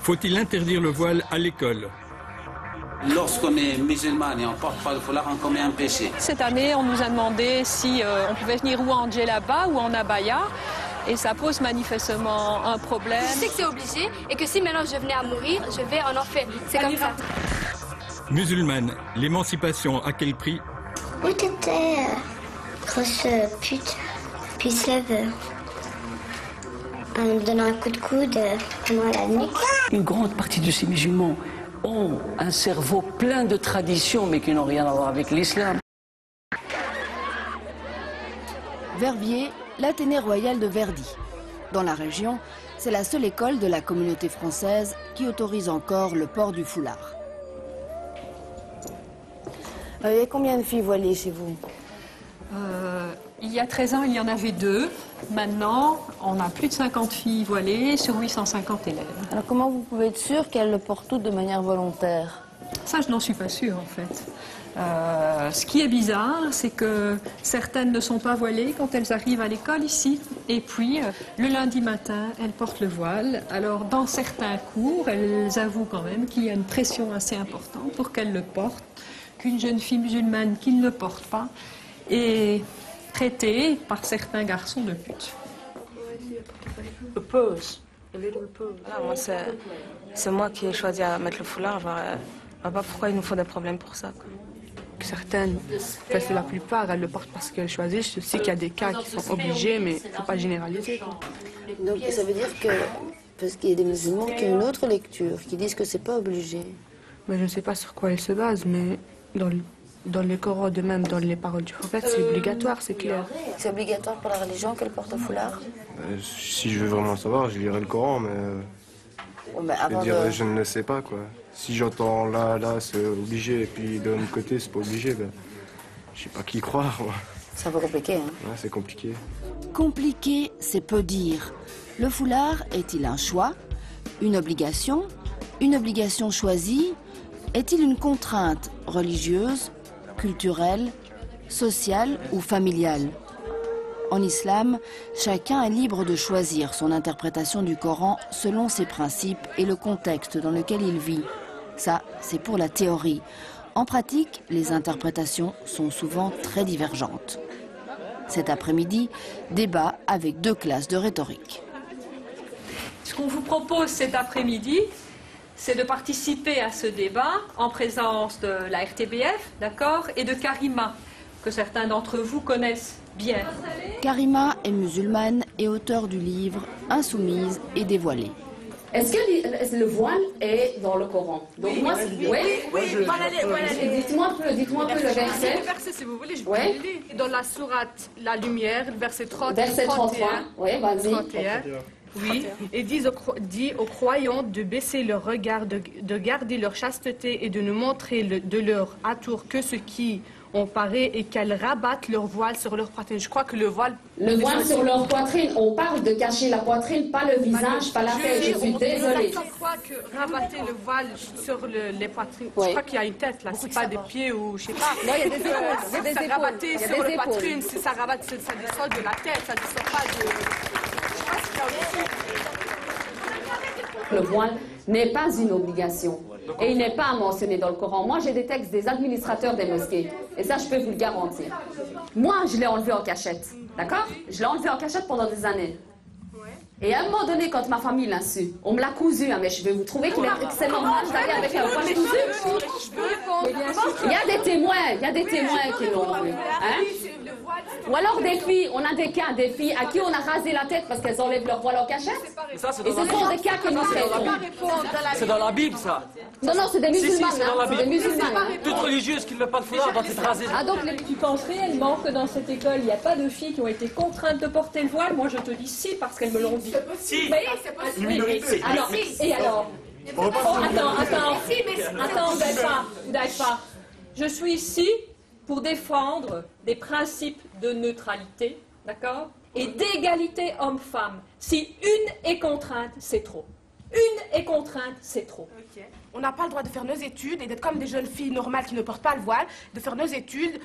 Faut-il interdire le voile à l'école? Lorsqu'on est musulman et on ne porte pas le foulard, on commet un péché. Cette année, on nous a demandé si on pouvait venir ou en djellaba ou en abaya. Et ça pose manifestement un problème. Je sais que c'est obligé et que si maintenant je venais à mourir, je vais en enfer. C'est comme ça. Musulmane, l'émancipation à quel prix? Où t'étais, grosse pute? Puis se lève en me donnant un coup de coude pendant la nuit. Une grande partie de ces musulmans ont un cerveau plein de traditions mais qui n'ont rien à voir avec l'islam. Verviers, l'Athénée royal de Verdi. Dans la région, c'est la seule école de la communauté française qui autorise encore le port du foulard. Il y a combien de filles voilées chez vous? Il y a 13 ans, il y en avait 2. Maintenant, on a plus de 50 filles voilées sur 850 élèves. Alors comment vous pouvez être sûr qu'elles le portent toutes de manière volontaire? Ça, je n'en suis pas sûre, en fait. Ce qui est bizarre, c'est que certaines ne sont pas voilées quand elles arrivent à l'école ici. Et puis, le lundi matin, elles portent le voile. Alors, dans certains cours, elles avouent quand même qu'il y a une pression assez importante pour qu'elles le portent, qu'une jeune fille musulmane qui ne le porte pas est traitée par certains garçons de pute. Voilà, moi, c'est moi qui ai choisi à mettre le foulard. Je vois pas pourquoi il nous faut des problèmes pour ça, quoi. Certaines, enfin, la plupart, elles le portent parce qu'elles choisissent. Je sais qu'il y a des cas qui sont obligés, mais il ne faut pas généraliser, quoi. Donc ça veut dire que, parce qu'il y a des musulmans qui ont une autre lecture, qui disent que c'est pas obligé. Mais je ne sais pas sur quoi elles se basent, mais dans les Corans, de même dans les paroles du prophète, c'est obligatoire, c'est clair. C'est obligatoire pour la religion qu'elle porte un foulard? Si je veux vraiment savoir, je lirai le Coran, mais... je ne le sais pas, quoi. Si j'entends là, c'est obligé, et puis de l'autre côté, c'est pas obligé, ben, je sais pas qui croire, moi. C'est un peu compliqué, hein? Ouais, c'est compliqué. Compliqué, c'est peu dire. Le foulard est-il un choix? Une obligation? Une obligation choisie? Est-il une contrainte religieuse, culturelle, sociale ou familiale? En islam, chacun est libre de choisir son interprétation du Coran selon ses principes et le contexte dans lequel il vit. Ça, c'est pour la théorie. En pratique, les interprétations sont souvent très divergentes. Cet après-midi, débat avec 2 classes de rhétorique. Ce qu'on vous propose cet après-midi, c'est de participer à ce débat en présence de la RTBF, d'accord, et de Karima, que certains d'entre vous connaissent bien. Karima est musulmane et auteure du livre Insoumise et dévoilée. Est-ce que le voile est dans le Coran? Donc moi, dites-moi un peu le verset. Le verset, si vous voulez, je peux le lire. Dans la sourate La Lumière, verset 30 verset 33. Oui, vas-y. 31. Oui, et dit aux croyants de baisser leur regard, de garder leur chasteté et de ne montrer de leur atour que ce qui ont paré et qu'elles rabattent leur voile sur leur poitrine. Je crois que le voile... Le voile sur leur poitrine, on parle de cacher la poitrine, pas le visage, pas la tête, je suis désolée. Je crois que rabattre le voile sur les poitrines, je crois qu'il y a une tête là, c'est pas des pieds ou je sais pas. Non, il y a des épaules. Ça rabattre sur la poitrine, ça rabatte, ça descend de la tête, ça descend pas de... Je pense qu'il y a aussi... Le voile n'est pas une obligation et il n'est pas mentionné dans le Coran. Moi, j'ai des textes des administrateurs des mosquées et ça, je peux vous le garantir. Moi, je l'ai enlevé en cachette, d'accord? Je l'ai enlevé en cachette pendant des années. Et à un moment donné, quand ma famille l'a su, on me l'a cousu à mes cheveux. Vous trouvez que c'est normal d'aller avec un poil cousu? Il y a des témoins qui l'ont vu. Hein? Ou alors des filles, on a des cas, des filles à qui on a rasé la tête parce qu'elles enlèvent leur voile en cachette. Et ce sont des cas que nous traitons. C'est dans la Bible, ça? Non, c'est des musulmanes. Si, c'est dans la Bible. C'est des musulmanes. Toute religieuse qui ne met pas de foulard doit être rasée. Ah, donc tu penses réellement que dans cette école, il n'y a pas de filles qui ont été contraintes de porter le voile? Moi, je te dis si, parce qu'elles me l'ont dit. Si. Alors, et alors? Attends, vous n'êtes pas. Je suis ici pour défendre des principes de neutralité, d'accord, et d'égalité homme-femme. Si une est contrainte, c'est trop. Une est contrainte, c'est trop. Okay. On n'a pas le droit de faire nos études et d'être comme des jeunes filles normales qui ne portent pas le voile, de faire nos études,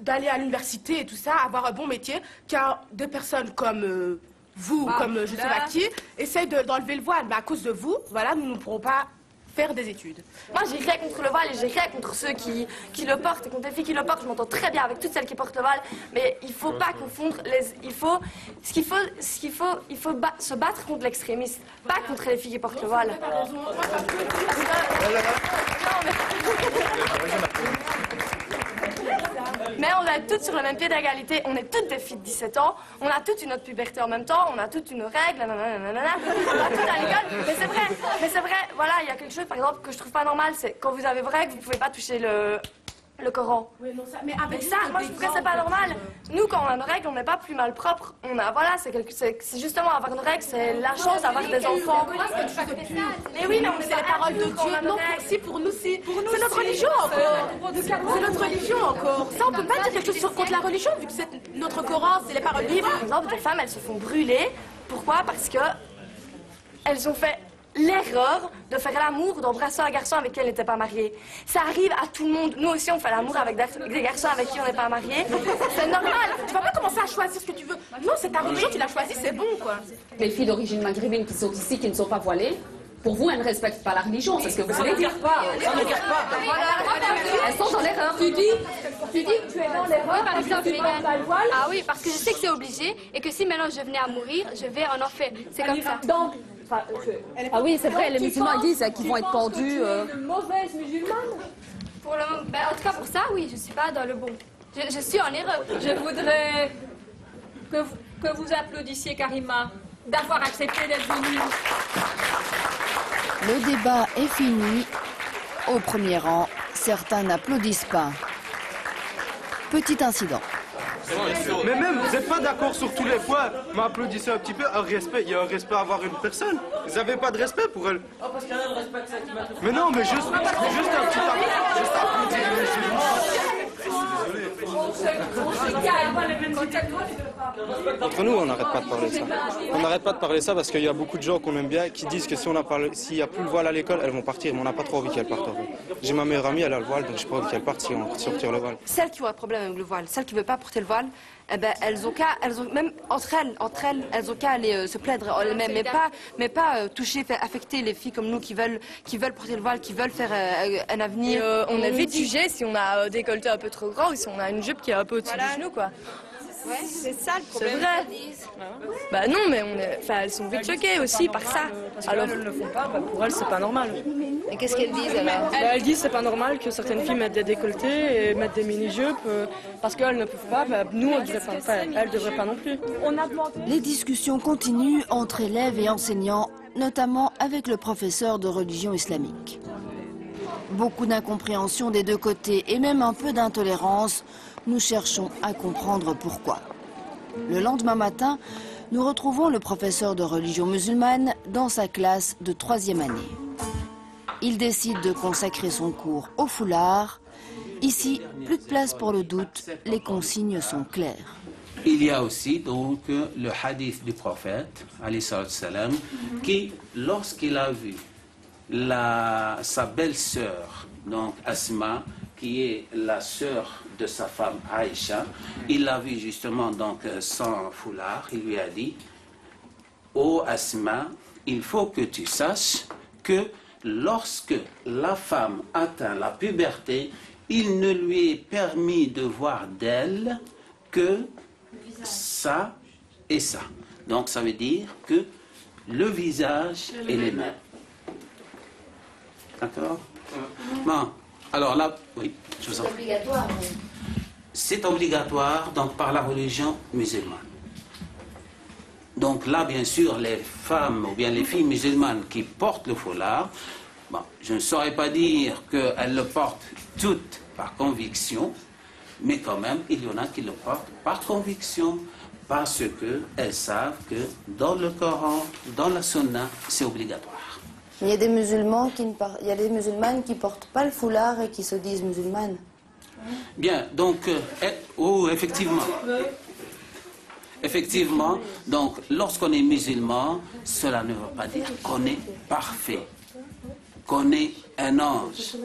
d'aller à l'université et tout ça, avoir un bon métier, car des personnes comme vous, comme je sais pas qui, essayent d'enlever le voile. Mais à cause de vous, voilà, nous ne pourrons pas faire des études. Moi, j'ai rien contre le voile et j'ai rien contre ceux qui le portent et contre les filles qui le portent. Je m'entends très bien avec toutes celles qui portent le voile, mais il faut pas confondre il faut se battre contre l'extrémiste, pas contre les filles qui portent le voile. Mais on est toutes sur le même pied d'égalité, on est toutes des filles de 17 ans, on a toutes une autre puberté en même temps, on a toutes une règle, nanana, on a toutes à l'école, mais c'est vrai, voilà, il y a quelque chose par exemple que je trouve pas normal, c'est quand vous avez vos règles, vous pouvez pas toucher le Coran. Oui, non, ça, mais avec ça, moi je trouve que c'est pas normal. Nous, quand on a nos règles, on n'est pas plus mal propre. On a, voilà, c'est justement avoir nos règles, c'est la chance d'avoir des enfants. Mais oui, mais c'est les paroles de Dieu. Non, si, pour nous, si. C'est notre religion encore. C'est notre religion encore. Ça, on peut pas dire quelque chose contre la religion, vu que c'est notre Coran, c'est les paroles libres. Par exemple, des femmes, elles se font brûler. Pourquoi? Parce que elles ont fait l'erreur de faire l'amour, d'embrasser un garçon avec qui elle n'était pas mariée. Ça arrive à tout le monde. Nous aussi, on fait l'amour avec des garçons avec qui on n'est pas marié. C'est normal. Tu vas pas commencer à choisir ce que tu veux. Non, c'est ta religion, tu l'as choisi, c'est bon, quoi. Les filles d'origine maghrébine qui sont ici, qui ne sont pas voilées, pour vous, elles ne respectent pas la religion, c'est ce que vous voulez dire. Elles sont dans l'erreur. Tu dis que tu es dans l'erreur parce que tu portes pas le voile. Ah oui, parce que je sais que c'est obligé et que si maintenant je venais à mourir, je vais en enfer. C'est comme ça. Donc, ah oui, c'est vrai, les musulmans disent qu'ils vont être pendus. Une mauvaise musulmane. En tout cas, pour ça, oui, je ne suis pas dans le bon. Je suis en erreur. Je voudrais que vous applaudissiez Karima d'avoir accepté d'être venue. Le débat est fini. Au premier rang, certains n'applaudissent pas. Petit incident. Mais même, vous n'êtes pas d'accord sur tous les points. M'applaudissez un petit peu, un respect. Il y a un respect à avoir une personne. Vous n'avez pas de respect pour elle. Oh, parce qu'il y a un respect que ça qui m'a touché. Mais non, mais juste un petit applaudir. Entre nous, on n'arrête pas de parler de ça. On n'arrête pas de parler de ça parce qu'il y a beaucoup de gens qu'on aime bien qui disent que s'il n'y a plus le voile à l'école, elles vont partir. Mais on n'a pas trop envie qu'elles partent. J'ai ma meilleure amie, elle a le voile, donc j'ai pas envie qu'elle parte si on retire le voile. Celles qui ont un problème avec le voile, celles qui ne veulent pas porter le voile, eh ben, même entre elles, elles ont qu'à aller se plaindre elles-mêmes, mais pas toucher, affecter les filles comme nous qui veulent porter le voile, qui veulent faire un avenir. On est vite jugé si on a un décolleté un peu trop grand ou si on a une jupe qui est un peu au-dessus du genou, quoi. Ouais, c'est ça le problème. C'est vrai. Bah non, mais elles sont vite choquées aussi par ça. Alors elles ne le font pas, pour elles c'est pas normal. Et qu'est-ce qu'elles disent alors? Elles disent c'est pas normal que certaines filles mettent des décolletés et mettent des mini-jupes parce qu'elles ne peuvent pas. Nous on devrait pas, elles devraient pas non plus. Les discussions continuent entre élèves et enseignants, notamment avec le professeur de religion islamique. Beaucoup d'incompréhension des deux côtés et même un peu d'intolérance. Nous cherchons à comprendre pourquoi. Le lendemain matin, nous retrouvons le professeur de religion musulmane dans sa classe de 3e année. Il décide de consacrer son cours au foulard. Ici, plus de place pour le doute, les consignes sont claires. Il y a aussi donc le hadith du prophète, alayhi salam, qui, lorsqu'il a vu sa belle-sœur, donc Asma, qui est la sœur de sa femme Aïcha, il l'a vu justement donc sans foulard, il lui a dit: ô Asma, il faut que tu saches que lorsque la femme atteint la puberté, il ne lui est permis de voir d'elle que ça et ça. Donc ça veut dire que le visage et les mains. D'accord? Bon. Alors là, oui, je vous en prie. C'est obligatoire. C'est obligatoire, donc par la religion musulmane. Donc là, bien sûr, les femmes ou bien les filles musulmanes qui portent le foulard, bon, je ne saurais pas dire qu'elles le portent toutes par conviction, mais quand même, il y en a qui le portent par conviction, parce qu'elles savent que dans le Coran, dans la Sunna, c'est obligatoire. Il y a des musulmanes qui ne portent pas le foulard et qui se disent musulmanes. Bien, donc, effectivement. Effectivement, donc, lorsqu'on est musulman, cela ne veut pas dire qu'on est parfait, qu'on est un ange.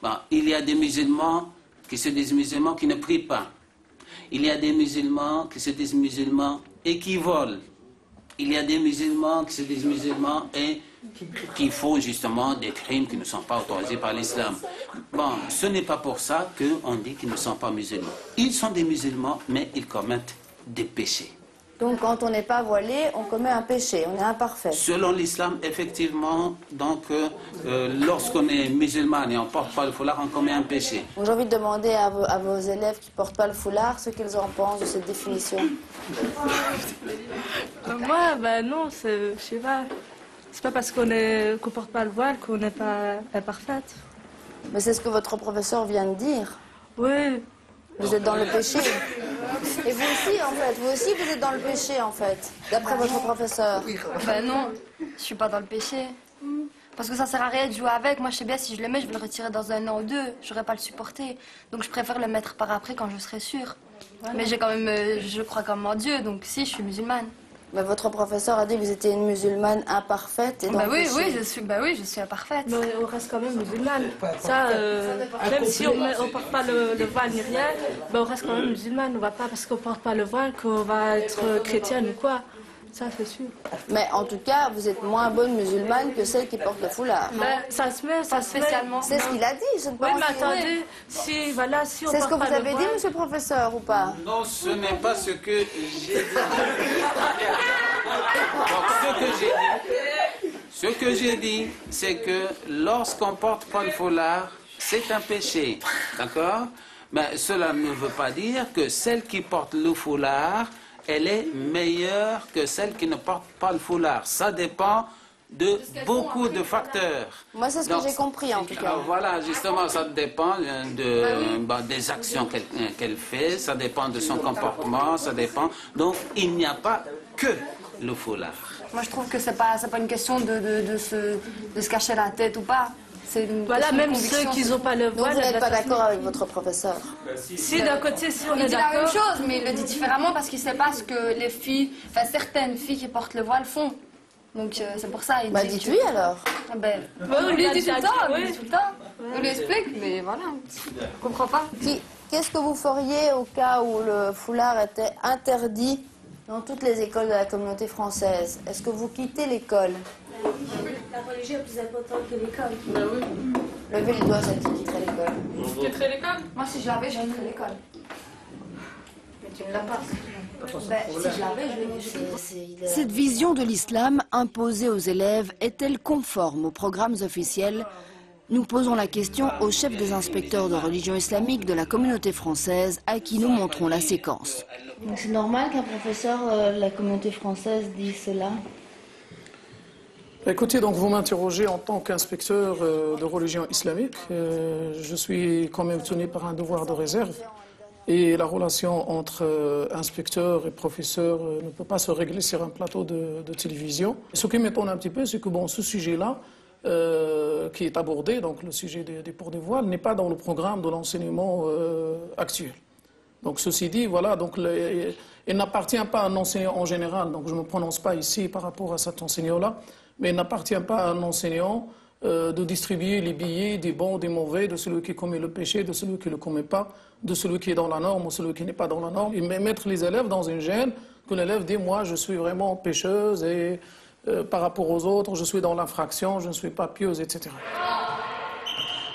Bon, il y a des musulmans qui se disent musulmans qui ne prient pas. Il y a des musulmans qui se disent musulmans et qui volent. il y a des musulmans qui se disent musulmans et qui font justement des crimes qui ne sont pas autorisés par l'islam. Bon, ce n'est pas pour ça qu'on dit qu'ils ne sont pas musulmans. Ils sont des musulmans, mais ils commettent des péchés. Donc quand on n'est pas voilé, on commet un péché, on est imparfait. Selon l'islam, effectivement, donc lorsqu'on est musulman et on ne porte pas le foulard, on commet un péché. J'ai envie de demander à vos élèves qui ne portent pas le foulard ce qu'ils en pensent de cette définition. Moi, ben non, je sais pas. C'est pas parce qu'on ne porte pas le voile qu'on n'est pas imparfaite. Mais c'est ce que votre professeur vient de dire. Oui. Vous êtes dans le péché. Et vous aussi, en fait. Vous aussi, vous êtes dans le péché, en fait. D'après votre professeur. Ben non, je suis pas dans le péché. Parce que ça sert à rien de jouer avec. Moi, je sais bien, si je le mets, je vais le retirer dans 1 an ou 2. J'aurais pas le supporter. Donc, je préfère le mettre par après quand je serai sûre. Voilà. Mais j'ai quand même, je crois quand même en Dieu. Donc, si, je suis musulmane. Mais votre professeur a dit que vous étiez une musulmane imparfaite et dans le péché. Oui, je suis imparfaite. Mais on reste quand même musulmane. Ça, même si on ne porte pas le voile ni rien, ben on reste quand même musulmane. On ne va pas parce qu'on ne porte pas le voile qu'on va être chrétienne ou quoi. Ça, c'est sûr. Mais en tout cas, vous êtes moins bonne musulmane que celle qui porte le foulard. Ben, ça se met, ça spécialement. C'est ce qu'il a dit, je ne pense pas. Oui, mais attendez, si on porte c'est ce que vous avez dit, monsieur le professeur, ou pas? Non, ce n'est pas ce que j'ai dit. Ce que j'ai dit, c'est que lorsqu'on porte pas le foulard, c'est un péché, d'accord? Mais cela ne veut pas dire que celle qui porte le foulard, elle est meilleure que celle qui ne porte pas le foulard. Ça dépend de beaucoup de facteurs. Moi, c'est ce que j'ai compris, en tout cas. Voilà, justement, ça dépend des actions qu'elle fait, ça dépend de son comportement, ça dépend. Donc, il n'y a pas que le foulard. Moi, je trouve que c'est pas une question de se cacher la tête ou pas. Voilà, même ceux qui n'ont pas le voile. Donc, vous n'êtes pas d'accord avec votre professeur? Si, d'un côté, si on est d'accord. Il dit la même chose, mais il le dit différemment parce qu'il ne sait pas ce que les filles, enfin certaines filles qui portent le voile font. Donc, c'est pour ça. Bah, dites-lui alors. On lui dit tout le temps. On lui explique, mais voilà. On ne comprend pas. Qu'est-ce que vous feriez au cas où le foulard était interdit dans toutes les écoles de la communauté française? Est-ce que vous quittez l'école? La religion est plus importante que l'école. Ben oui. Levez les doigts, celle qui quitterait l'école. Vous quitterez l'école? Moi, si je l'avais, je quitterais l'école. Mais tu ne l'as pas. Si je l'avais, Cette vision de l'islam imposée aux élèves est-elle conforme aux programmes officiels? Nous posons la question au chef des inspecteurs de religion islamique de la communauté française à qui nous montrons la séquence. C'est normal qu'un professeur de la communauté française dise cela? Écoutez, donc vous m'interrogez en tant qu'inspecteur de religion islamique. Je suis quand même tenu par un devoir de réserve. Et la relation entre inspecteur et professeur ne peut pas se régler sur un plateau de télévision. Ce qui m'étonne un petit peu, c'est que bon, ce sujet-là, qui est abordé, donc le sujet des ports de voile, n'est pas dans le programme de l'enseignement actuel. Donc ceci dit, voilà, donc il n'appartient pas à un enseignant en général, donc je ne me prononce pas ici par rapport à cet enseignant-là, mais il n'appartient pas à un enseignant de distribuer les billets des bons, des mauvais, de celui qui commet le péché, de celui qui ne le commet pas, de celui qui est dans la norme ou celui qui n'est pas dans la norme, et mettre les élèves dans une gêne, que l'élève dit, moi je suis vraiment pécheuse et par rapport aux autres, je suis dans l'infraction, je ne suis pas pieuse, etc.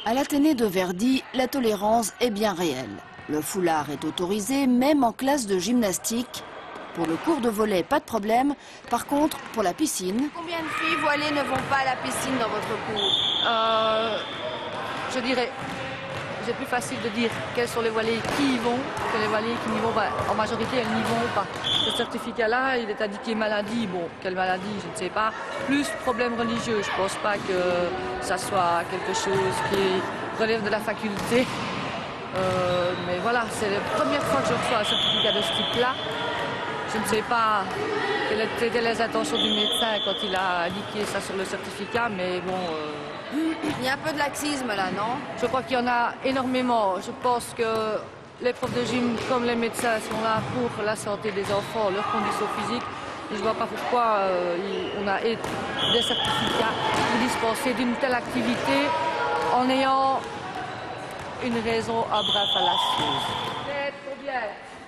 À l'Athénée de Verdi, la tolérance est bien réelle. Le foulard est autorisé, même en classe de gymnastique. Pour le cours de volley, pas de problème. Par contre, pour la piscine... Combien de filles voilées ne vont pas à la piscine dans votre cours? Je dirais, c'est plus facile de dire quels sont les voilées qui y vont que les voilées qui n'y vont pas. En majorité, elles n'y vont pas. Ce certificat-là, il est indiqué maladie. Bon, quelle maladie, je ne sais pas. Plus problème religieux. Je ne pense pas que ça soit quelque chose qui relève de la faculté. Mais voilà, c'est la première fois que je reçois un certificat de ce type-là. Je ne sais pas quelles étaient les intentions du médecin quand il a indiqué ça sur le certificat, mais bon... Il y a un peu de laxisme là, non? Je crois qu'il y en a énormément. Je pense que les profs de gym, comme les médecins, sont là pour la santé des enfants, leur condition physique. Et je ne vois pas pourquoi on a des certificats pour dispenser d'une telle activité en ayant une raison à bras fallacieuse.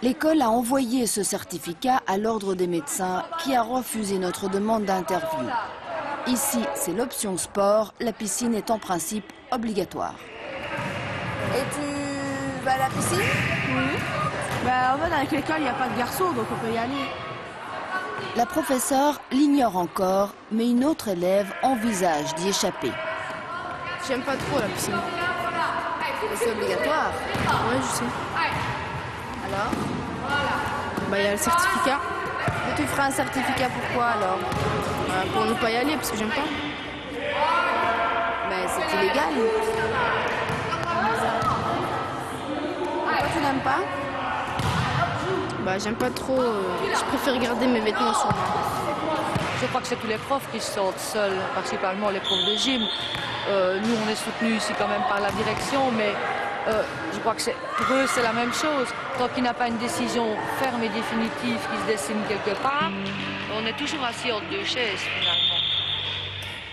L'école a envoyé ce certificat à l'ordre des médecins qui a refusé notre demande d'interview. Ici, c'est l'option sport. La piscine est en principe obligatoire. Et tu vas à la piscine? Oui. Ben, en fait, avec l'école, il n'y a pas de garçons, donc on peut y aller. La professeure l'ignore encore, mais une autre élève envisage d'y échapper. J'aime pas trop la piscine. C'est obligatoire? Ouais, je sais. Alors? Bah, il y a le certificat. Mais tu feras un certificat pourquoi alors? Pour ne pas y aller, parce que j'aime pas. Mais c'est illégal. Pourquoi tu n'aimes pas? Bah, j'aime pas trop. Je préfère garder mes vêtements sur moi. Je crois que c'est tous les profs qui se sentent seuls, principalement les profs de gym. Nous, on est soutenus ici quand même par la direction, mais je crois que pour eux, c'est la même chose. Tant qu'il n'y a pas une décision ferme et définitive qui se dessine quelque part, on est toujours assis entre deux chaises, finalement.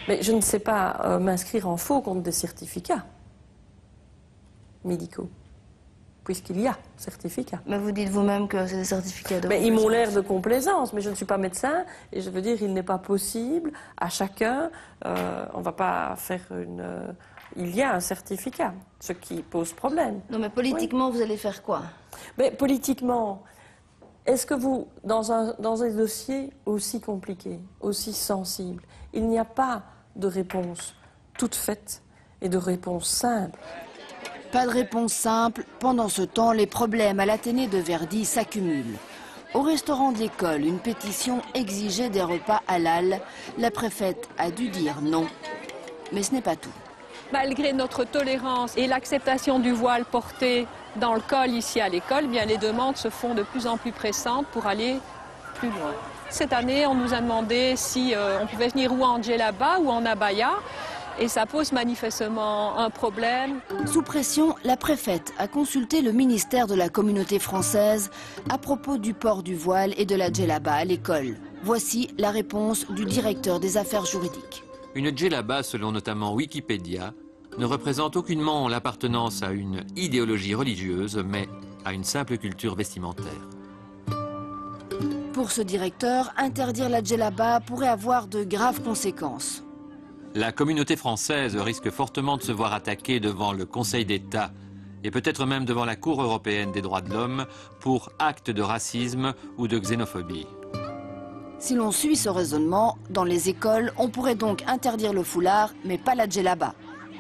Mais je ne sais pas m'inscrire en faux contre des certificats médicaux, puisqu'il y a certificat. Mais vous dites vous-même que c'est des certificats de... Mais ils m'ont l'air de complaisance, mais je ne suis pas médecin, et je veux dire, il n'est pas possible à chacun, on ne va pas faire une... il y a un certificat, ce qui pose problème. Non, mais politiquement, oui. Vous allez faire quoi? Mais politiquement, est-ce que vous, dans un dossier aussi compliqué, aussi sensible, il n'y a pas de réponse toute faite et de réponse simple? Pas de réponse simple. Pendant ce temps, les problèmes à l'Athénée de Verdi s'accumulent. Au restaurant de l'école, une pétition exigeait des repas halal. La préfète a dû dire non. Mais ce n'est pas tout. Malgré notre tolérance et l'acceptation du voile porté dans le col ici à l'école, bien les demandes se font de plus en plus pressantes pour aller plus loin. Cette année, on nous a demandé si on pouvait venir ou en djellaba ou en abaya. Et ça pose manifestement un problème. Sous pression, la préfète a consulté le ministère de la communauté française à propos du port du voile et de la djellaba à l'école. Voici la réponse du directeur des affaires juridiques. Une djellaba, selon notamment Wikipédia, ne représente aucunement l'appartenance à une idéologie religieuse, mais à une simple culture vestimentaire. Pour ce directeur, interdire la djellaba pourrait avoir de graves conséquences. La communauté française risque fortement de se voir attaquée devant le Conseil d'État et peut-être même devant la Cour européenne des droits de l'homme pour actes de racisme ou de xénophobie. Si l'on suit ce raisonnement, dans les écoles, on pourrait donc interdire le foulard, mais pas la djellaba.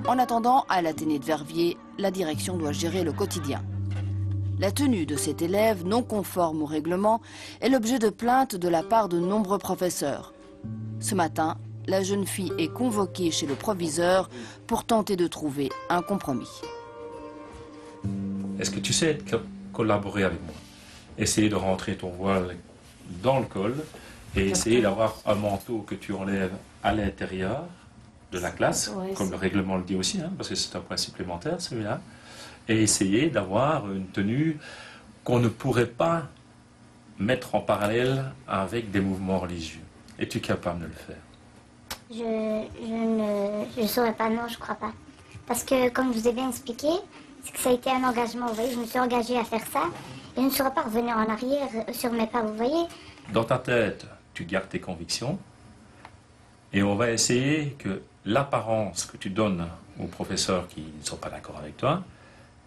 En attendant, à l'Athénée de Verviers, la direction doit gérer le quotidien. La tenue de cet élève, non conforme au règlement, est l'objet de plaintes de la part de nombreux professeurs. Ce matin, la jeune fille est convoquée chez le proviseur pour tenter de trouver un compromis. Est-ce que tu sais collaborer avec moi? Essayer de rentrer ton voile dans le col et essayer d'avoir un manteau que tu enlèves à l'intérieur de la classe, oui, comme le règlement le dit aussi, hein, parce que c'est un point supplémentaire celui-là, et essayer d'avoir une tenue qu'on ne pourrait pas mettre en parallèle avec des mouvements religieux. Es-tu capable de le faire? Je ne saurais pas, non, je crois pas. Parce que, comme je vous ai bien expliqué, c'est que ça a été un engagement, vous voyez, je me suis engagée à faire ça, et je ne saurais pas revenir en arrière sur mes pas, vous voyez. Dans ta tête, tu gardes tes convictions, et on va essayer que l'apparence que tu donnes aux professeurs qui ne sont pas d'accord avec toi,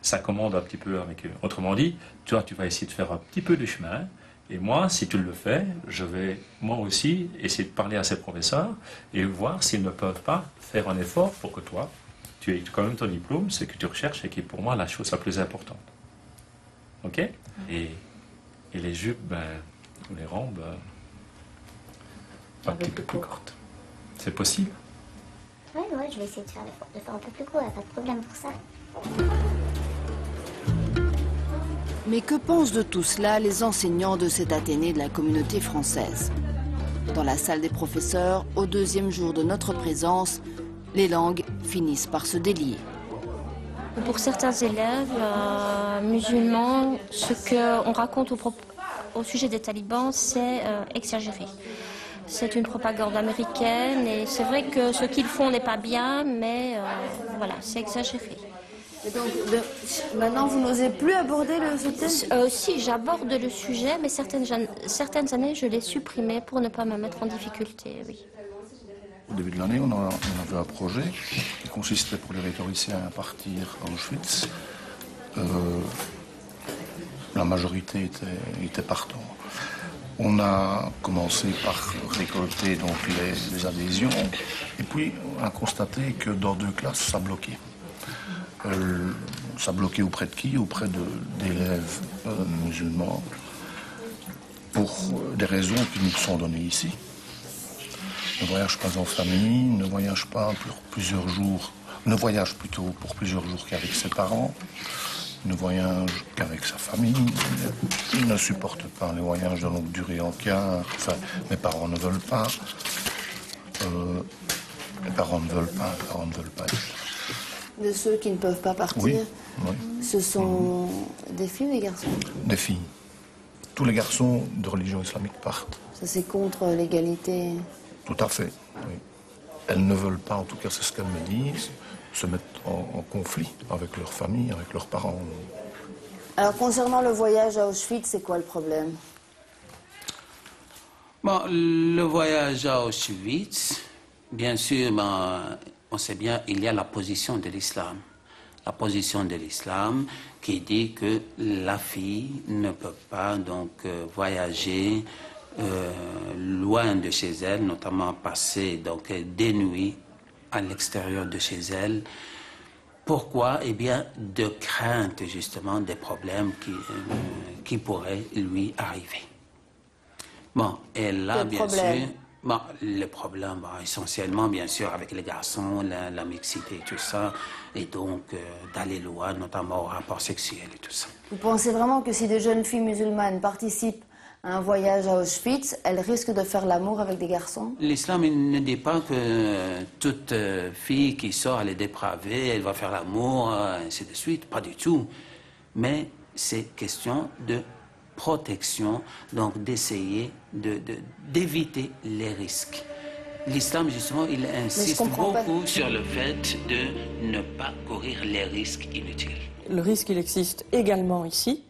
ça commande un petit peu avec eux. Autrement dit, toi, tu vas essayer de faire un petit peu de chemin, et moi, si tu le fais, je vais moi aussi essayer de parler à ces professeurs et voir s'ils ne peuvent pas faire un effort pour que toi, tu aies quand même ton diplôme, ce que tu recherches et qui est pour moi la chose la plus importante. Ok? Et les jupes, ou les robes, un petit peu plus courtes. C'est possible? Oui, je vais essayer de faire l'effort de faire un peu plus court, il n'y a pas de problème pour ça. Mais que pensent de tout cela les enseignants de cette Athénée de la communauté française? Dans la salle des professeurs, au deuxième jour de notre présence, les langues finissent par se délier. Pour certains élèves musulmans, ce qu'on raconte au sujet des talibans, c'est exagéré. C'est une propagande américaine et c'est vrai que ce qu'ils font n'est pas bien, mais voilà, c'est exagéré. Et donc, maintenant, vous n'osez plus aborder ce thème? Si, j'aborde le sujet, mais certaines années, je l'ai supprimé pour ne pas me mettre en difficulté, oui. Au début de l'année, on avait un projet qui consistait pour les rhétoriciens à partir à Auschwitz. La majorité était partant. On a commencé par récolter donc les adhésions, et puis on a constaté que dans 2 classes, ça bloquait. Ça bloquait auprès de qui? Auprès d'élèves musulmans, pour des raisons qui nous sont données ici. Ne voyage pas en famille, ne voyage pas pour plusieurs jours, ne voyage plutôt pour plusieurs jours qu'avec ses parents, ne voyage qu'avec sa famille, il ne supporte pas les voyages de longue durée en car, enfin, mes parents ne veulent pas, mes parents ne veulent pas. De ceux qui ne peuvent pas partir, oui. Ce sont des filles ou des garçons? Des filles. Tous les garçons de religion islamique partent. Ça, c'est contre l'égalité? Tout à fait, oui. Elles ne veulent pas, en tout cas c'est ce qu'elles me disent, se mettre en conflit avec leur famille, avec leurs parents. Alors, concernant le voyage à Auschwitz, c'est quoi le problème? Bon, le voyage à Auschwitz, bien sûr, on sait bien, il y a la position de l'islam. La position de l'islam qui dit que la fille ne peut pas donc voyager loin de chez elle, notamment passer donc des nuits à l'extérieur de chez elle. Pourquoi? Eh bien, de crainte justement des problèmes qui pourraient lui arriver. Bon, et là, bien sûr, bon, le problème, essentiellement, bien sûr, avec les garçons, la mixité et tout ça, et donc d'aller loin, notamment au rapport sexuel et tout ça. Vous pensez vraiment que si des jeunes filles musulmanes participent à un voyage à Auschwitz, elles risquent de faire l'amour avec des garçons? L'islam ne dit pas que toute fille qui sort, elle est dépravée, elle va faire l'amour, ainsi de suite, pas du tout. Mais c'est question de protection, donc d'essayer d'éviter les risques. L'islam, justement, il insiste beaucoup sur le fait de ne pas courir les risques inutiles. Le risque, il existe également ici,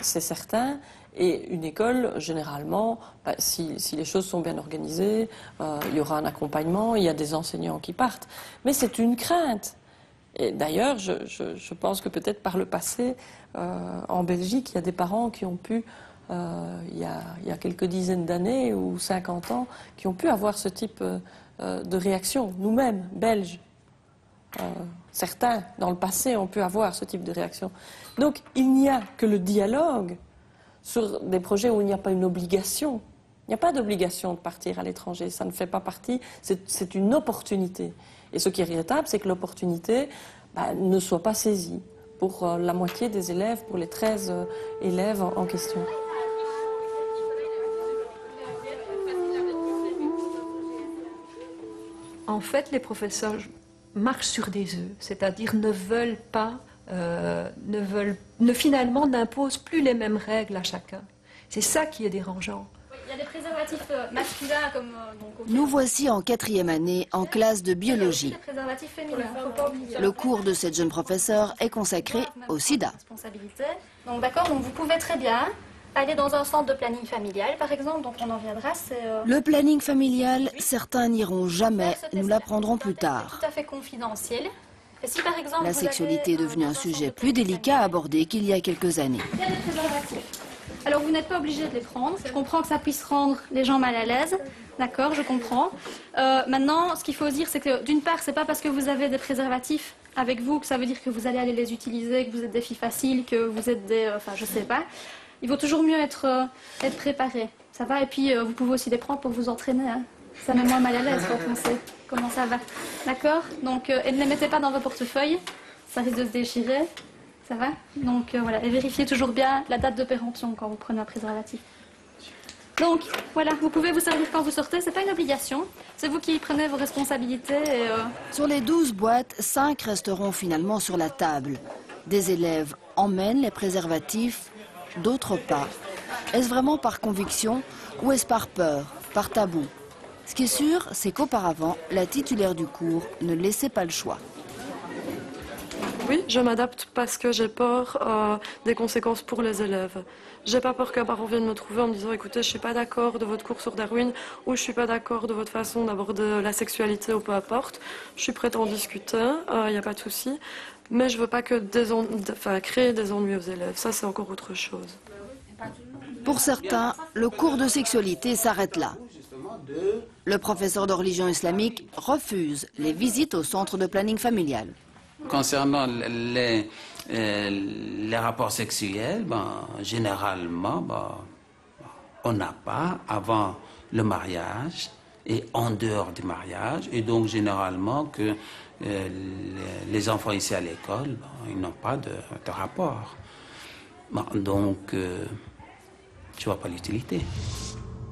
c'est certain. Et une école, généralement, si les choses sont bien organisées, il y aura un accompagnement, il y a des enseignants qui partent. Mais c'est une crainte. Et d'ailleurs, je pense que peut-être par le passé, en Belgique, il y a des parents qui ont pu, il y a quelques dizaines d'années ou 50 ans, qui ont pu avoir ce type de réaction. Nous-mêmes, Belges, certains, dans le passé, ont pu avoir ce type de réaction. Donc, il n'y a que le dialogue sur des projets où il n'y a pas une obligation. Il n'y a pas d'obligation de partir à l'étranger, ça ne fait pas partie, c'est une opportunité. Et ce qui est regrettable, c'est que l'opportunité ne soit pas saisie pour la moitié des élèves, pour les 13 élèves en question. En fait, les professeurs marchent sur des œufs, c'est-à-dire ne veulent pas finalement n'imposent plus les mêmes règles à chacun. C'est ça qui est dérangeant. Il y a des préservatifs masculins comme... Nous voici en 4e année en classe de biologie. Les préservatifs féminins. Le cours de cette jeune professeure est consacré au sida. Donc d'accord, donc vous pouvez très bien aller dans un centre de planning familial par exemple, donc on en viendra. Le planning familial, certains n'iront jamais, nous l'apprendrons plus tard. Tout à fait confidentiel. Et si, par exemple, la sexualité est devenue un sujet plus délicat à aborder qu'il y a quelques années. Il y a des préservatifs. Alors vous n'êtes pas obligé de les prendre. Je comprends que ça puisse rendre les gens mal à l'aise. D'accord, je comprends. Maintenant, ce qu'il faut dire, c'est que d'une part, c'est pas parce que vous avez des préservatifs avec vous que ça veut dire que vous allez aller les utiliser, que vous êtes des filles faciles, que vous êtes des... enfin, je sais pas. Il vaut toujours mieux être préparé. Ça va? Et puis, vous pouvez aussi les prendre pour vous entraîner. Hein. Ça met moins mal à l'aise quand on sait comment ça va. D'accord? Donc, et ne les mettez pas dans vos portefeuilles. Ça risque de se déchirer. Ça va? Donc, voilà. Et vérifiez toujours bien la date de péremption quand vous prenez un préservatif. Donc, voilà. Vous pouvez vous servir quand vous sortez. C'est pas une obligation. C'est vous qui prenez vos responsabilités. Et, Sur les 12 boîtes, 5 resteront finalement sur la table. Des élèves emmènent les préservatifs, d'autres pas. Est-ce vraiment par conviction ou est-ce par peur, par tabou? Ce qui est sûr, c'est qu'auparavant, la titulaire du cours ne laissait pas le choix. Oui, je m'adapte parce que j'ai peur des conséquences pour les élèves. J'ai pas peur qu'un parent vienne me trouver en me disant écoutez, je suis pas d'accord de votre cours sur Darwin ou je suis pas d'accord de votre façon d'aborder la sexualité ou peu importe. Je suis prête à en discuter, il n'y a pas de souci. Mais je veux pas que créer des ennuis aux élèves. Ça, c'est encore autre chose. Pour certains, le cours de sexualité s'arrête là. Le professeur de religion islamique refuse les visites au centre de planning familial. Concernant les rapports sexuels, généralement, on n'a pas avant le mariage et en dehors du mariage. Et donc, généralement, que les enfants ici à l'école, ils n'ont pas de rapport. Donc, tu vois pas l'utilité.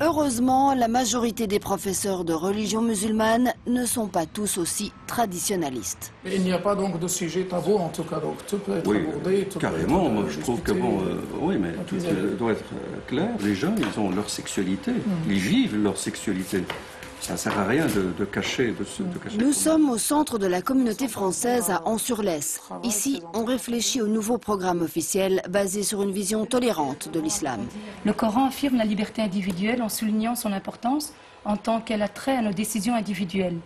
Heureusement, la majorité des professeurs de religion musulmane ne sont pas tous aussi traditionnalistes. Mais il n'y a pas donc de sujet tabou en tout cas, donc tout peut être abordé. Tout carrément, peut être moi je trouve que oui, mais tout doit être clair. Les gens, ils ont leur sexualité, ils vivent leur sexualité. Ça ne sert à rien de cacher. Nous sommes au centre de la communauté française à Ans-sur-Lesse. Ici, on réfléchit au nouveau programme officiel basé sur une vision tolérante de l'islam. Le Coran affirme la liberté individuelle en soulignant son importance en tant qu'elle a trait à nos décisions individuelles.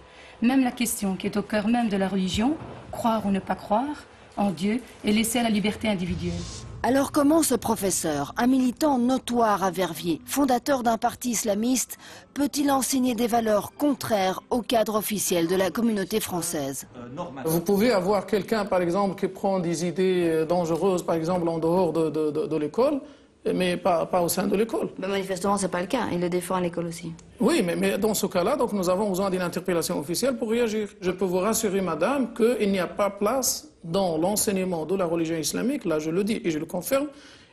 Même la question qui est au cœur même de la religion, croire ou ne pas croire en Dieu, est laissée à la liberté individuelle. Alors comment ce professeur, un militant notoire à Verviers, fondateur d'un parti islamiste, peut-il enseigner des valeurs contraires au cadre officiel de la communauté française? Vous pouvez avoir quelqu'un, par exemple, qui prend des idées dangereuses, par exemple, en dehors de l'école, mais pas au sein de l'école. Mais manifestement, ce n'est pas le cas. Il le défend à l'école aussi. Oui, mais dans ce cas-là, donc, nous avons besoin d'une interpellation officielle pour réagir. Je peux vous rassurer, madame, qu'il n'y a pas place dans l'enseignement de la religion islamique, là je le dis et je le confirme,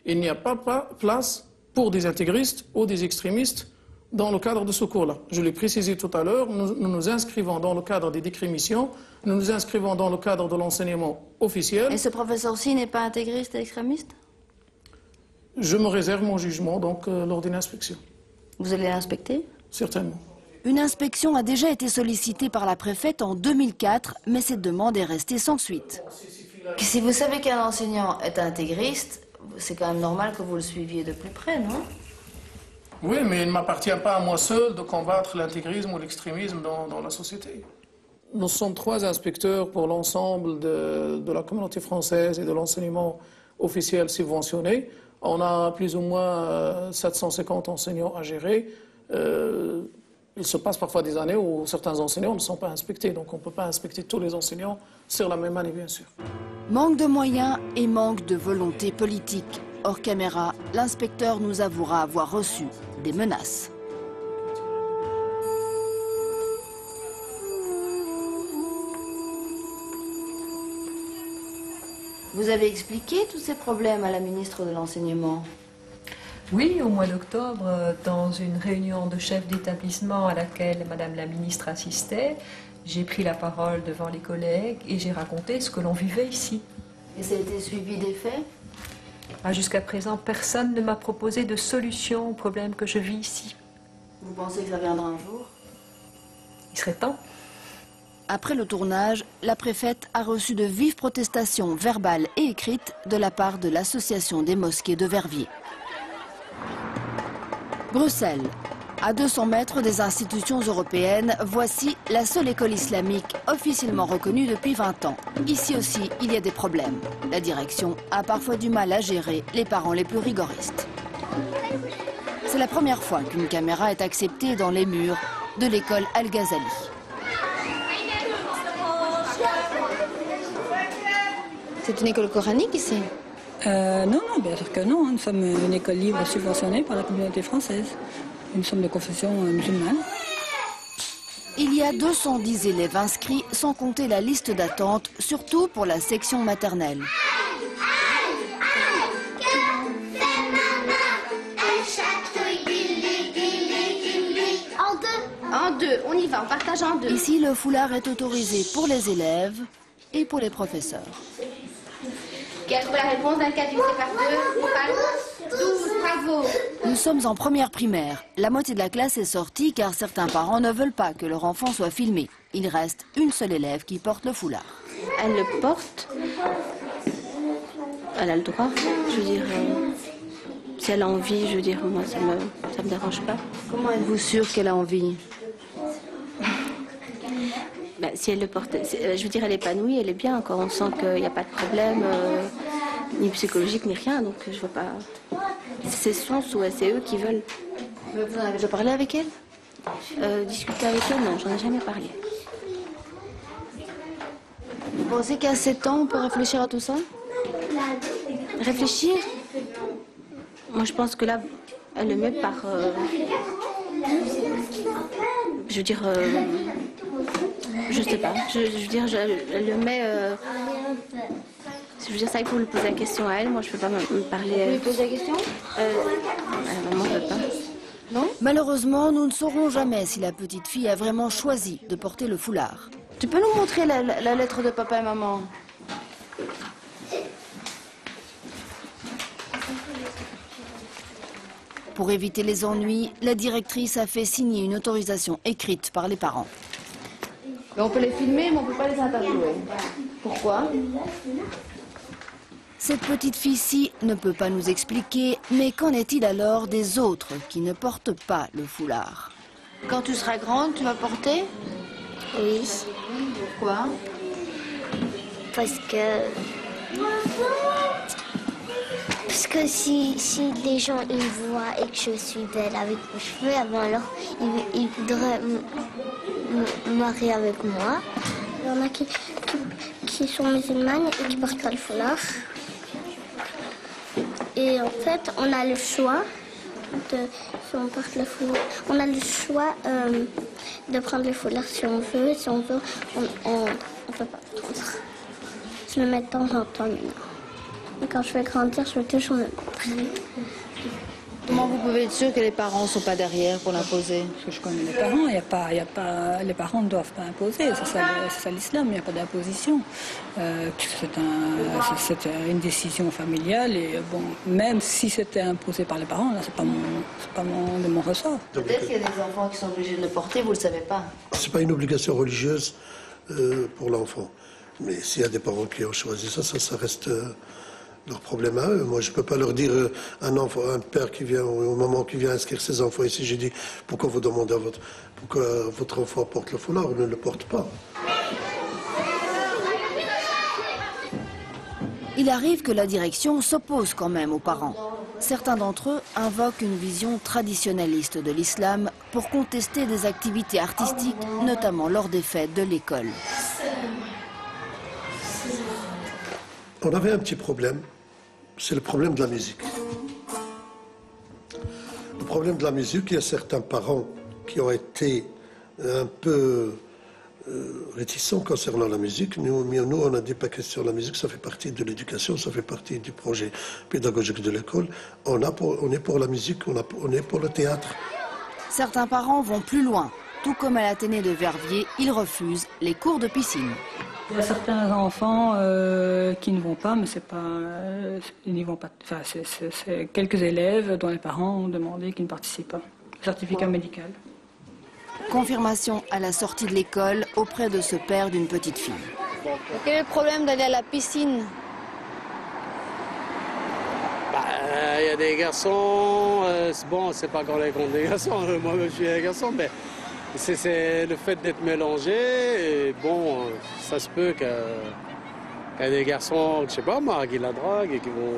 il n'y a pas place pour des intégristes ou des extrémistes dans le cadre de ce cours-là. Je l'ai précisé tout à l'heure, nous nous inscrivons dans le cadre des décrémissions, nous nous inscrivons dans le cadre de l'enseignement officiel. Et ce professeur-ci n'est pas intégriste et extrémiste? Je me réserve mon jugement donc lors d'une inspection. Vous allez l'inspecter? Certainement. Une inspection a déjà été sollicitée par la préfète en 2004, mais cette demande est restée sans suite. Si vous savez qu'un enseignant est intégriste, c'est quand même normal que vous le suiviez de plus près, non? Oui, mais il ne m'appartient pas à moi seul de combattre l'intégrisme ou l'extrémisme dans la société. Nous sommes 3 inspecteurs pour l'ensemble de la communauté française et de l'enseignement officiel subventionné. On a plus ou moins 750 enseignants à gérer. Il se passe parfois des années où certains enseignants ne sont pas inspectés, donc on ne peut pas inspecter tous les enseignants sur la même année, bien sûr. Manque de moyens et manque de volonté politique. Hors caméra, l'inspecteur nous avouera avoir reçu des menaces. Vous avez expliqué tous ces problèmes à la ministre de l'Enseignement? Oui, au mois d'octobre, dans une réunion de chefs d'établissement à laquelle Madame la ministre assistait, j'ai pris la parole devant les collègues et j'ai raconté ce que l'on vivait ici. Et ça a été suivi des faits? Jusqu'à présent, personne ne m'a proposé de solution au problème que je vis ici. Vous pensez que ça viendra un jour? Il serait temps. Après le tournage, la préfète a reçu de vives protestations verbales et écrites de la part de l'Association des mosquées de Verviers. Bruxelles. À 200 mètres des institutions européennes, voici la seule école islamique officiellement reconnue depuis 20 ans. Ici aussi, il y a des problèmes. La direction a parfois du mal à gérer les parents les plus rigoristes. C'est la première fois qu'une caméra est acceptée dans les murs de l'école Al-Ghazali. C'est une école coranique ici? Non, bien sûr que non. Nous sommes une école libre subventionnée par la communauté française. Nous sommes de confession musulmane. Il y a 210 élèves inscrits, sans compter la liste d'attente, surtout pour la section maternelle. En deux, on y va, on partage en 2. Ici, le foulard est autorisé pour les élèves et pour les professeurs. Qui a trouvé la réponse d'un cas divisé par 2? On parle 12, bravo. Nous sommes en première primaire. La moitié de la classe est sortie car certains parents ne veulent pas que leur enfant soit filmé. Il reste une seule élève qui porte le foulard. elle le porte, elle a le droit. Je veux dire, si elle a envie, je veux dire, moi, ça me dérange pas. Comment êtes-vous sûre qu'elle a envie? Ben, si elle le porte, je veux dire, elle est épanouie, elle est bien. Quand on sent qu'il n'y a pas de problème, ni psychologique, ni rien, donc je vois pas. C'est son souhait, c'est eux qui veulent. Mais vous en avez déjà parlé avec elle? Discuter avec elle, non, j'en ai jamais parlé. Vous pensez qu'à 7 ans, on peut réfléchir à tout ça? Réfléchir? Moi, je pense que là, elle le met par... je veux dire... je sais pas. Je veux dire, elle le met... je veux dire, ça, il faut lui poser la question à elle. Moi, je peux pas me parler... Vous lui posez la question? Maman ne veut pas. Non? Malheureusement, nous ne saurons jamais si la petite fille a vraiment choisi de porter le foulard. Tu peux nous montrer la lettre de papa et maman? Pour éviter les ennuis, la directrice a fait signer une autorisation écrite par les parents. Mais on peut les filmer, mais on ne peut pas les interviewer. Pourquoi? Cette petite fille-ci ne peut pas nous expliquer, mais qu'en est-il alors des autres qui ne portent pas le foulard? Quand tu seras grande, tu vas porter? Oui. Pourquoi? Parce que si les gens ils me voient et que je suis belle avec mes cheveux, alors ils voudraient me marier avec moi. Il y en a qui sont musulmanes et qui portent pas le foulard. Et en fait, on a le choix si on porte le foulard. On a le choix de prendre le foulard si on veut. Si on veut, on peut pas prendre. Je le mets de temps en temps maintenant. Et quand je vais grandir, je vais toujours me mettre. Comment vous pouvez être sûr que les parents ne sont pas derrière pour l'imposer? Parce que je connais les parents, les parents ne doivent pas imposer, c'est ça l'islam, il n'y a pas d'imposition. C'est une décision familiale et bon, même si c'était imposé par les parents, là c'est pas de mon ressort. Peut-être qu'il y a des enfants qui sont obligés de le porter, vous ne le savez pas. C'est pas une obligation religieuse pour l'enfant. Mais s'il y a des parents qui ont choisi ça reste leur problème à eux. Moi, je ne peux pas leur dire un père qui vient, ou une maman qui vient inscrire ses enfants ici, j'ai dit, pourquoi vous demandez pourquoi votre enfant porte le foulard ou ne le porte pas? Il arrive que la direction s'oppose quand même aux parents. Certains d'entre eux invoquent une vision traditionnaliste de l'islam pour contester des activités artistiques, notamment lors des fêtes de l'école. On avait un petit problème, c'est le problème de la musique. Le problème de la musique, il y a certains parents qui ont été un peu réticents concernant la musique. Nous, on a dit pas question de la musique, ça fait partie de l'éducation, ça fait partie du projet pédagogique de l'école. On est pour la musique, on est pour le théâtre. Certains parents vont plus loin. Tout comme à l'Athénée de Verviers, ils refusent les cours de piscine. Il y a certains enfants qui ne vont pas, mais c'est pas, ils n'y vont pas. Enfin, c'est quelques élèves dont les parents ont demandé qu'ils ne participent pas. Certificat médical. Confirmation à la sortie de l'école auprès de ce père d'une petite fille. Quel est le problème d'aller à la piscine? Il y a des garçons, bon, c'est pas qu'on les compte des garçons, moi je suis un garçon, mais c'est le fait d'être mélangé, et bon, ça se peut qu'il y a des garçons, je sais pas moi, qui la draguent et qui vont,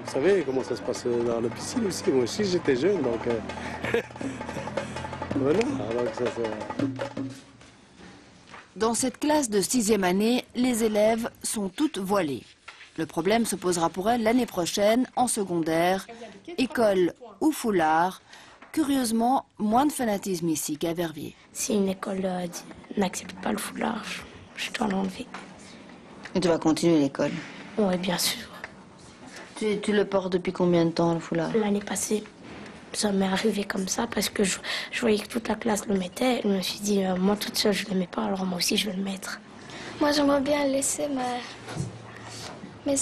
vous savez comment ça se passe dans la piscine aussi, moi aussi j'étais jeune, donc voilà, alors ça c'est... Dans cette classe de 6e année, les élèves sont toutes voilées. Le problème se posera pour elles l'année prochaine, en secondaire, école ou foulard. Curieusement, moins de fanatisme ici qu'à Verviers. Si une école n'accepte pas le foulard, je dois l'enlever. Et tu vas continuer l'école? Oui, bien sûr. Tu le portes depuis combien de temps, le foulard? L'année passée, ça m'est arrivé comme ça parce que je voyais que toute la classe le mettait. Je me suis dit, moi toute seule, je ne le mets pas, alors moi aussi je vais le mettre. Moi, j'aimerais bien le laisser, mais Mais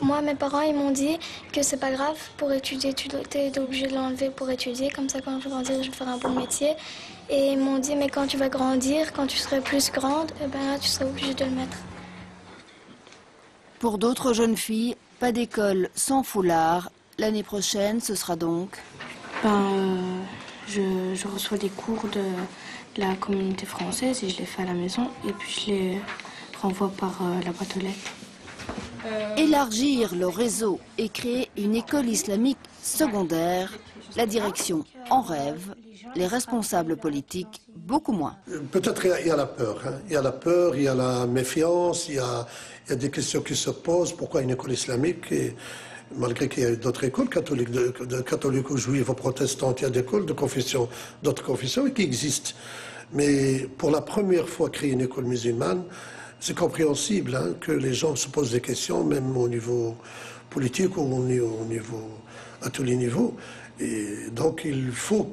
moi, mes parents, ils m'ont dit que c'est pas grave, pour étudier, tu es obligé de l'enlever pour étudier. Comme ça, quand je vais grandir, je vais faire un bon métier. Et ils m'ont dit, mais quand tu vas grandir, quand tu serais plus grande, eh ben là, tu serais obligé de le mettre. Pour d'autres jeunes filles, pas d'école sans foulard. L'année prochaine, ce sera donc... Je reçois des cours de la communauté française et je les fais à la maison. Et puis je les renvoie par la boîte aux lettres. Élargir le réseau et créer une école islamique secondaire, la direction en rêve, les responsables politiques beaucoup moins. Peut-être il y a la peur. Hein. Il y a la peur, il y a la méfiance, il y a des questions qui se posent. Pourquoi une école islamique malgré qu'il y a d'autres écoles catholiques, de catholiques ou juifs ou protestantes, il y a des écoles de confession, d'autres confessions qui existent. Mais pour la première fois créer une école musulmane, c'est compréhensible hein, que les gens se posent des questions, même au niveau politique ou au niveau, à tous les niveaux. Et donc il faut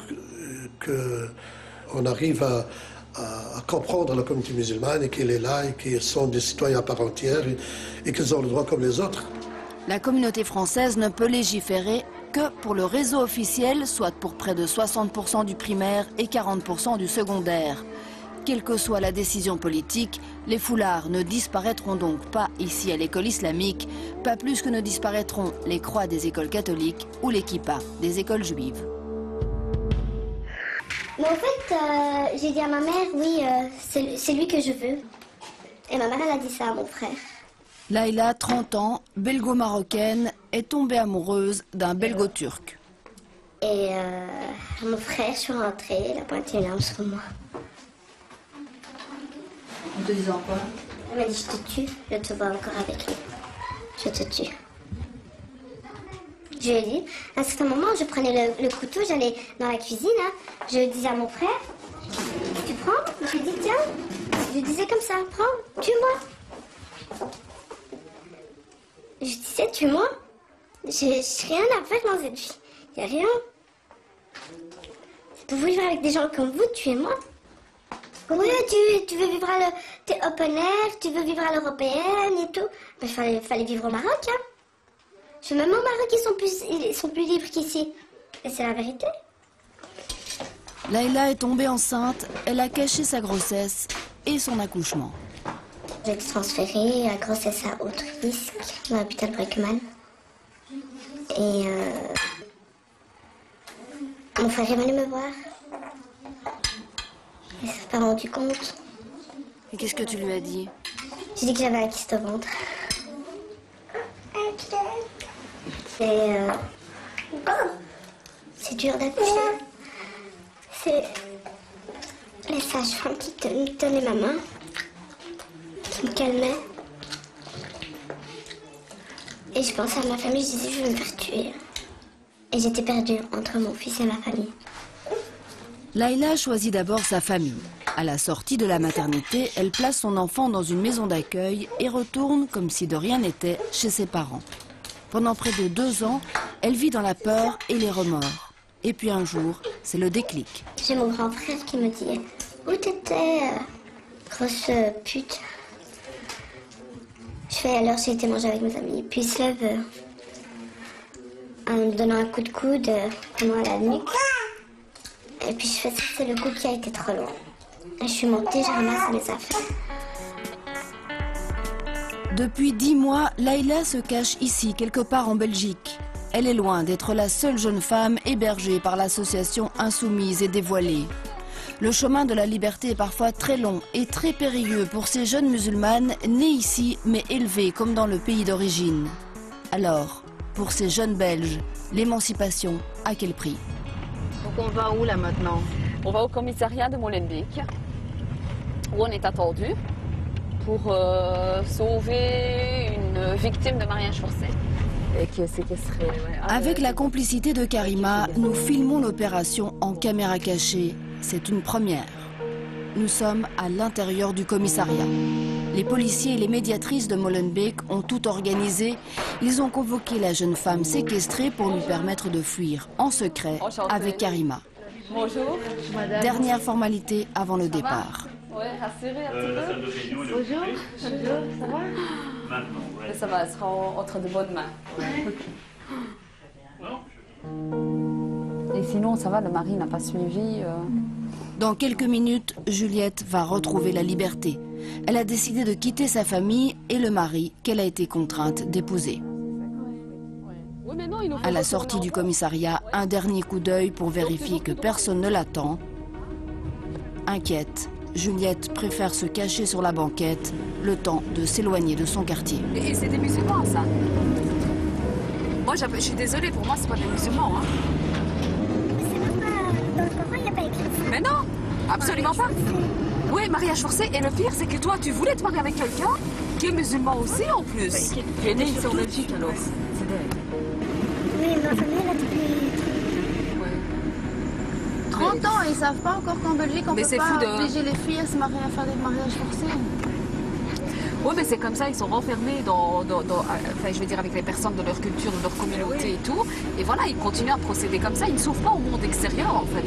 qu'on arrive à comprendre la communauté musulmane et qu'elle est là et qu'ils sont des citoyens à part entière et qu'ils ont le droit comme les autres. La communauté française ne peut légiférer que pour le réseau officiel, soit pour près de 60% du primaire et 40% du secondaire. Quelle que soit la décision politique, les foulards ne disparaîtront donc pas ici à l'école islamique, pas plus que ne disparaîtront les croix des écoles catholiques ou les kippas des écoles juives. Mais en fait, j'ai dit à ma mère, oui, c'est lui que je veux. Et ma mère, elle a dit ça à mon frère. Laïla, 30 ans, belgo-marocaine, est tombée amoureuse d'un belgo-turc. Et mon frère, je suis rentrée, il a pointé une arme sur moi. En te disant quoi? Elle m'a dit, je te tue, je te vois encore avec lui. Je te tue. Je lui ai dit, à un certain moment, je prenais le couteau, j'allais dans la cuisine, hein, je disais à mon frère, tu prends? Je lui dis, tiens, je lui disais comme ça, prends, tue-moi. Je disais, tue-moi. J'ai rien à faire dans cette vie. Il n'y a rien. Pour vivre avec des gens comme vous, tuez-moi. Oui, tu veux vivre à t'es open air, tu veux vivre à l'européenne et tout. Mais il fallait vivre au Maroc, hein. Même au Maroc, ils sont plus libres qu'ici. Et c'est la vérité. Laïla est tombée enceinte, elle a caché sa grossesse et son accouchement. J'ai été transférée à grossesse à haut risque dans l'hôpital Breckman. Et mon frère est venu me voir. Il s'est pas rendu compte. Et qu'est-ce que tu lui as dit? J'ai dit que j'avais un kyste au ventre. Et c'est dur d'accoucher. C'est les sages-femmes qui tenaient ma main, qui me calmaient. Et je pensais à ma famille, je disais je vais me faire tuer. Et j'étais perdue entre mon fils et ma famille. Laïla choisit d'abord sa famille. À la sortie de la maternité, elle place son enfant dans une maison d'accueil et retourne, comme si de rien n'était, chez ses parents. Pendant près de 2 ans, elle vit dans la peur et les remords. Et puis un jour, c'est le déclic. J'ai mon grand frère qui me dit « Où t'étais, grosse pute ?» Je fais « Alors j'ai été manger avec mes amis ». Puis il se lève en me donnant un coup de coude vraiment à la nuque. Et puis je fais « C'est le coup qui a été trop long ». Et je suis montée, j'ai ramassé mes affaires. Depuis 10 mois, Laïla se cache ici, quelque part en Belgique. Elle est loin d'être la seule jeune femme hébergée par l'association Insoumise et Dévoilée. Le chemin de la liberté est parfois très long et très périlleux pour ces jeunes musulmanes nées ici mais élevées comme dans le pays d'origine. Alors, pour ces jeunes Belges, l'émancipation, à quel prix? Donc on va où là maintenant? On va au commissariat de Molenbeek, où on est attendu pour sauver une victime de mariage forcé. Et qui est séquestrée. Ouais. Avec la complicité de Karima, nous filmons l'opération en caméra cachée. C'est une première. Nous sommes à l'intérieur du commissariat. Les policiers et les médiatrices de Molenbeek ont tout organisé. Ils ont convoqué la jeune femme séquestrée pour lui permettre de fuir en secret avec Karima. Bonjour, madame. Dernière formalité avant le départ. Ouais, rassurez un petit peu. Bonjour, ça va? Maintenant, Ça va, elle sera entre de bonnes mains. Et sinon, ça va, le mari n'a pas suivi. Dans quelques minutes, Juliette va retrouver la liberté. Elle a décidé de quitter sa famille et le mari qu'elle a été contrainte d'épouser. À la sortie du commissariat, un dernier coup d'œil pour vérifier que personne ne l'attend. Inquiète, Juliette préfère se cacher sur la banquette, le temps de s'éloigner de son quartier. Et c'est des musulmans, ça. Moi, je suis désolée, pour moi, c'est pas des musulmans. Hein. Dans le Coran, il n'y a pas écrit ça. Mais non, absolument pas. Oui, mariage forcé. Et le pire, c'est que toi, tu voulais te marier avec quelqu'un qui est musulman aussi, en plus. Tu es né ici en Belgique, alors. Oui, ma famille, elle a depuis 30 ans, ils ne savent pas encore qu'en Belgique, on ne peut pas obliger les filles à se marier, à faire des mariages forcés. Oui, mais c'est comme ça, ils sont renfermés enfin, je veux dire, avec les personnes de leur culture, de leur communauté et tout. Et voilà, ils continuent à procéder comme ça. Ils ne s'ouvrent pas au monde extérieur, en fait.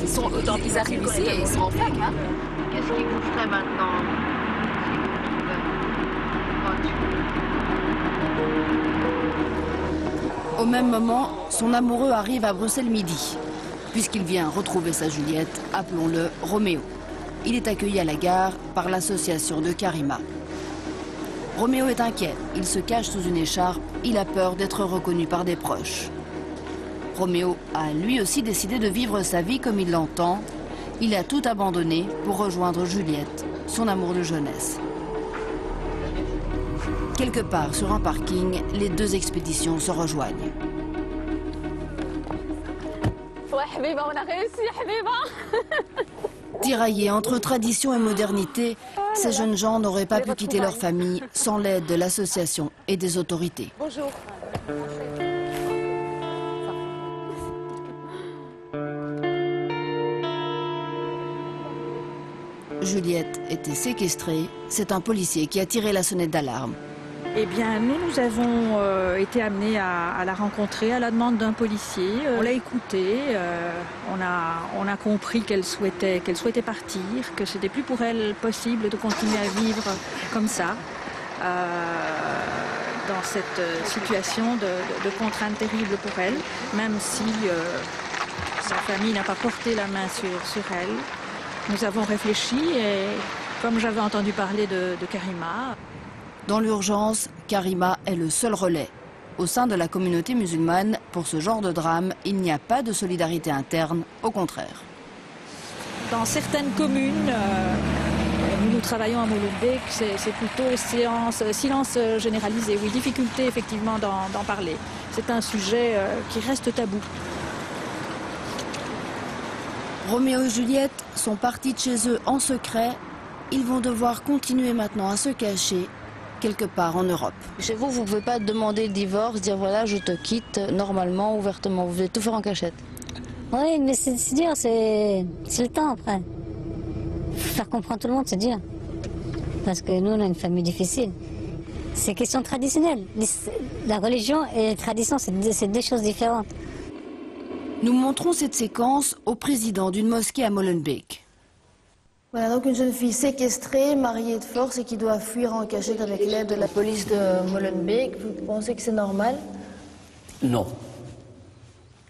Ils arrivent ici et ils sont enfermés. Hein. Qu'est-ce qu'ils vous feraient maintenant? Au même moment, son amoureux arrive à Bruxelles midi. Puisqu'il vient retrouver sa Juliette, appelons-le Roméo. Il est accueilli à la gare par l'association de Karima. Roméo est inquiet, il se cache sous une écharpe, il a peur d'être reconnu par des proches. Roméo a lui aussi décidé de vivre sa vie comme il l'entend. Il a tout abandonné pour rejoindre Juliette, son amour de jeunesse. Quelque part sur un parking, les deux expéditions se rejoignent. Ouais, Habiba, on a réussi, Habiba. Tiraillés entre tradition et modernité, ces jeunes gens n'auraient pas pu quitter leur famille sans l'aide de l'association et des autorités. Bonjour. Juliette était séquestrée. C'est un policier qui a tiré la sonnette d'alarme. Eh bien, nous avons été amenés à la rencontrer à la demande d'un policier. On l'a écoutée, on a compris qu'elle souhaitait partir, que c'était plus pour elle possible de continuer à vivre comme ça, dans cette situation de contrainte terrible pour elle, même si sa famille n'a pas porté la main sur elle. Nous avons réfléchi et comme j'avais entendu parler de Karima... Dans l'urgence, Karima est le seul relais. Au sein de la communauté musulmane, pour ce genre de drame, il n'y a pas de solidarité interne, au contraire. Dans certaines communes, nous travaillons à Molenbeek, c'est plutôt silence généralisé, oui, difficulté effectivement d'en parler. C'est un sujet qui reste tabou. Roméo et Juliette sont partis de chez eux en secret. Ils vont devoir continuer maintenant à se cacher quelque part en Europe. Chez vous, vous ne pouvez pas demander le divorce, dire voilà, je te quitte normalement, ouvertement. Vous devez tout faire en cachette. Oui, mais c'est dur, c'est le temps après. Faire comprendre tout le monde, c'est dur. Parce que nous, on a une famille difficile. C'est question traditionnelle. La religion et la tradition, c'est deux choses différentes. Nous montrons cette séquence au président d'une mosquée à Molenbeek. Voilà donc une jeune fille séquestrée, mariée de force et qui doit fuir en cachette avec l'aide de la police de Molenbeek. Vous pensez que c'est normal? Non,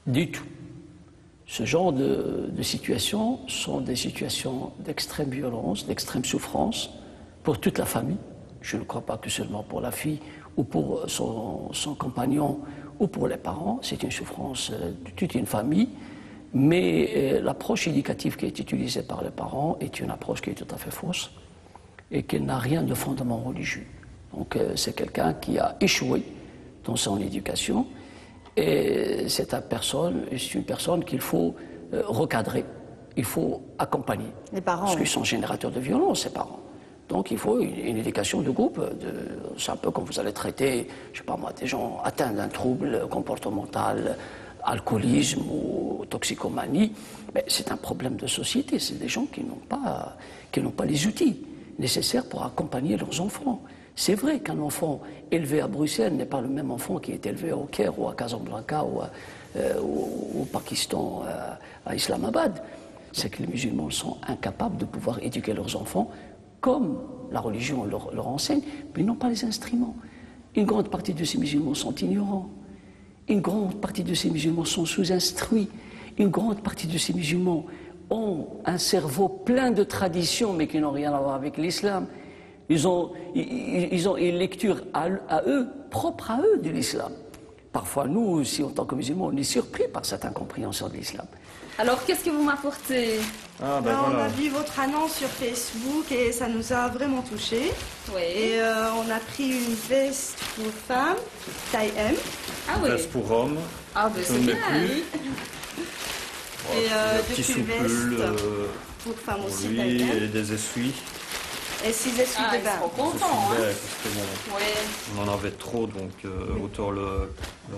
du tout. Ce genre de situations sont des situations d'extrême violence, d'extrême souffrance pour toute la famille. Je ne crois pas que seulement pour la fille ou pour son compagnon ou pour les parents. C'est une souffrance de toute une famille. Mais l'approche éducative qui est utilisée par les parents est une approche qui est tout à fait fausse et qui n'a rien de fondement religieux. Donc c'est quelqu'un qui a échoué dans son éducation et c'est une personne qu'il faut recadrer, il faut accompagner. Les parents. Parce qu'ils sont générateurs de violence, ces parents. Donc il faut une éducation de groupe. C'est un peu comme vous allez traiter, je ne sais pas moi, des gens atteints d'un trouble comportemental, alcoolisme ou toxicomanie, mais c'est un problème de société. C'est des gens qui n'ont pas les outils nécessaires pour accompagner leurs enfants. C'est vrai qu'un enfant élevé à Bruxelles n'est pas le même enfant qui est élevé au Caire ou à Casablanca ou au Pakistan, à Islamabad. C'est que les musulmans sont incapables de pouvoir éduquer leurs enfants comme la religion leur enseigne, mais ils n'ont pas les instruments. Une grande partie de ces musulmans sont ignorants. Une grande partie de ces musulmans sont sous-instruits. Une grande partie de ces musulmans ont un cerveau plein de traditions, mais qui n'ont rien à voir avec l'islam. Ils ont une lecture à eux, propre à eux de l'islam. Parfois, nous aussi, en tant que musulmans, on est surpris par cette incompréhension de l'islam. Alors, qu'est-ce que vous m'apportez? On a vu votre annonce sur Facebook et ça nous a vraiment touchés. Oui. Et on a pris une veste pour femmes, taille M. Ah oui. Veste pour hommes. Ah ben c'est bien. Oui. Et petit depuis soupule veste pour femmes aussi, lui, taille M. et des essuies. Et 6 essuies de bain. Ils sont contents, hein. On en avait trop, donc autant leur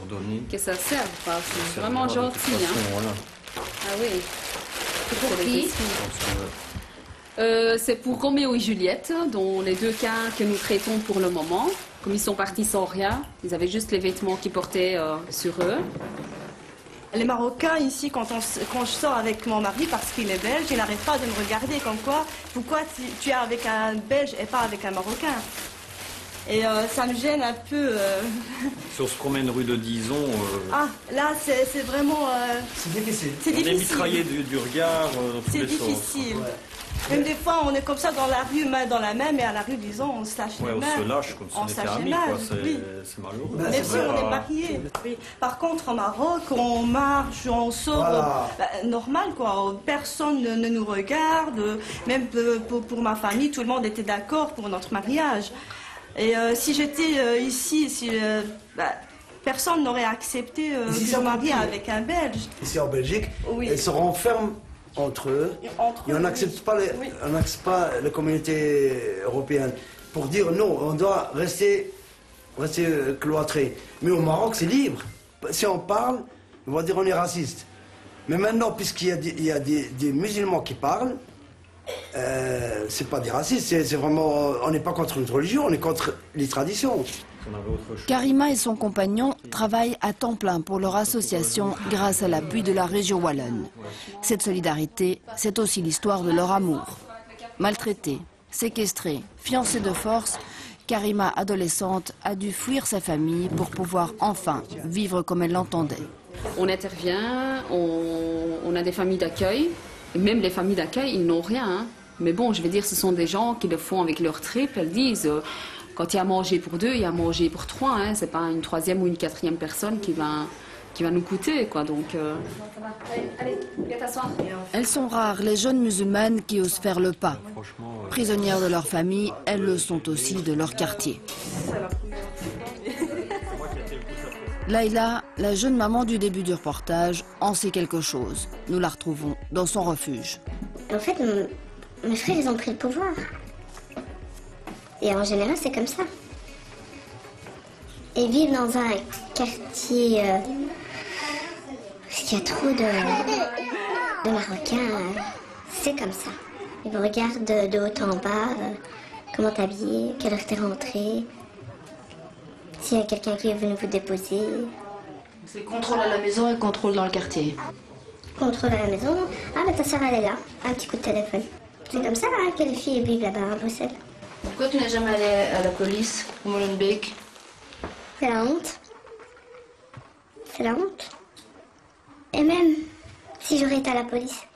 donner. Que ça serve, pas. C'est vraiment gentil. Hein. Voilà. Ah oui. C'est pour qui? C'est pour Roméo et Juliette, dont les deux cas que nous traitons pour le moment. Comme ils sont partis sans rien, ils avaient juste les vêtements qu'ils portaient sur eux. Les Marocains, ici, quand je sors avec mon mari, parce qu'il est belge, il n'arrête pas de me regarder comme quoi, pourquoi tu es avec un Belge et pas avec un Marocain. Et ça me gêne un peu. Si on se promène rue de Dizon... Ah, là, c'est vraiment... c'est difficile. C'est difficile. On est mitraillé du regard dans tous C'est les sens. difficile. Même des fois, on est comme ça dans la rue, main dans la main, mais à la rue, disons, on se lâche les mains. On se lâche comme si on était amis, quoi. C'est malheureux. Même si on est mariés. Oui. Par contre, au Maroc, on marche, on sort, normal, quoi. Personne ne nous regarde. Même pour ma famille, tout le monde était d'accord pour notre mariage. Et si j'étais ici, personne n'aurait accepté de se marier avec un Belge. Ici en Belgique, oui. Ils se renferment entre eux et on n'accepte pas, la communauté européenne pour dire non, on doit rester cloîtré. Mais au Maroc, c'est libre. Si on parle, on va dire on est raciste. Mais maintenant, puisqu'il y a des musulmans qui parlent, c'est pas des racistes, c'est vraiment, on n'est pas contre une religion, on est contre les traditions. Karima et son compagnon travaillent à temps plein pour leur association grâce à l'appui de la région wallonne. Cette solidarité, c'est aussi l'histoire de leur amour. Maltraitée, séquestrée, fiancée de force, Karima, adolescente, a dû fuir sa famille pour pouvoir enfin vivre comme elle l'entendait. On intervient, on a des familles d'accueil. Même les familles d'accueil, ils n'ont rien. Hein. Mais bon, je veux dire, ce sont des gens qui le font avec leur trip. Elles disent, quand il y a à manger pour 2, il y a à manger pour 3. Hein. C'est pas une 3e ou une 4e personne qui va nous coûter, quoi. Donc, allez, viens t'asseoir. Elles sont rares, les jeunes musulmanes qui osent faire le pas. Prisonnières de leur famille, elles le sont aussi de leur quartier. Laïla, la jeune maman du début du reportage, en sait quelque chose. Nous la retrouvons dans son refuge. En fait, mes frères, ils ont pris le pouvoir. Et en général, c'est comme ça. Et vivre dans un quartier... parce qu'il y a trop de Marocains, c'est comme ça. Ils vous regardent de haut en bas, comment t'es habillé, quelle heure t'es rentré. S'il y a quelqu'un qui est venu vous déposer. C'est contrôle à la maison et contrôle dans le quartier. Contrôle à la maison. Ah, mais ta soeur, elle est là. Un petit coup de téléphone. C'est comme ça hein, que les filles vivent là-bas à Bruxelles. Pourquoi tu n'es jamais allé à la police, au Molenbeek? C'est la honte. C'est la honte. Et même si j'aurais été à la police,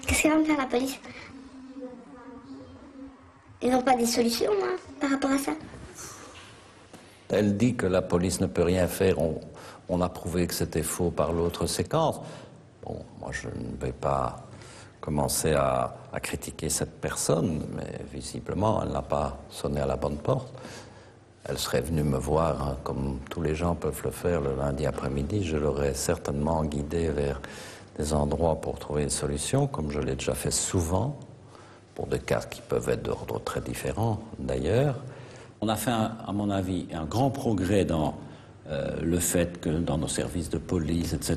qu'est-ce qu'elle va me faire la police? Ils n'ont pas des solutions hein, par rapport à ça. Elle dit que la police ne peut rien faire. On a prouvé que c'était faux par l'autre séquence. Bon, moi je ne vais pas commencer à critiquer cette personne, mais visiblement elle n'a pas sonné à la bonne porte. Elle serait venue me voir, hein, comme tous les gens peuvent le faire le lundi après-midi. Je l'aurais certainement guidée vers des endroits pour trouver une solution, comme je l'ai déjà fait souvent, pour des cas qui peuvent être d'ordre très différent d'ailleurs. On a fait, à mon avis, un grand progrès dans le fait que dans nos services de police, etc.,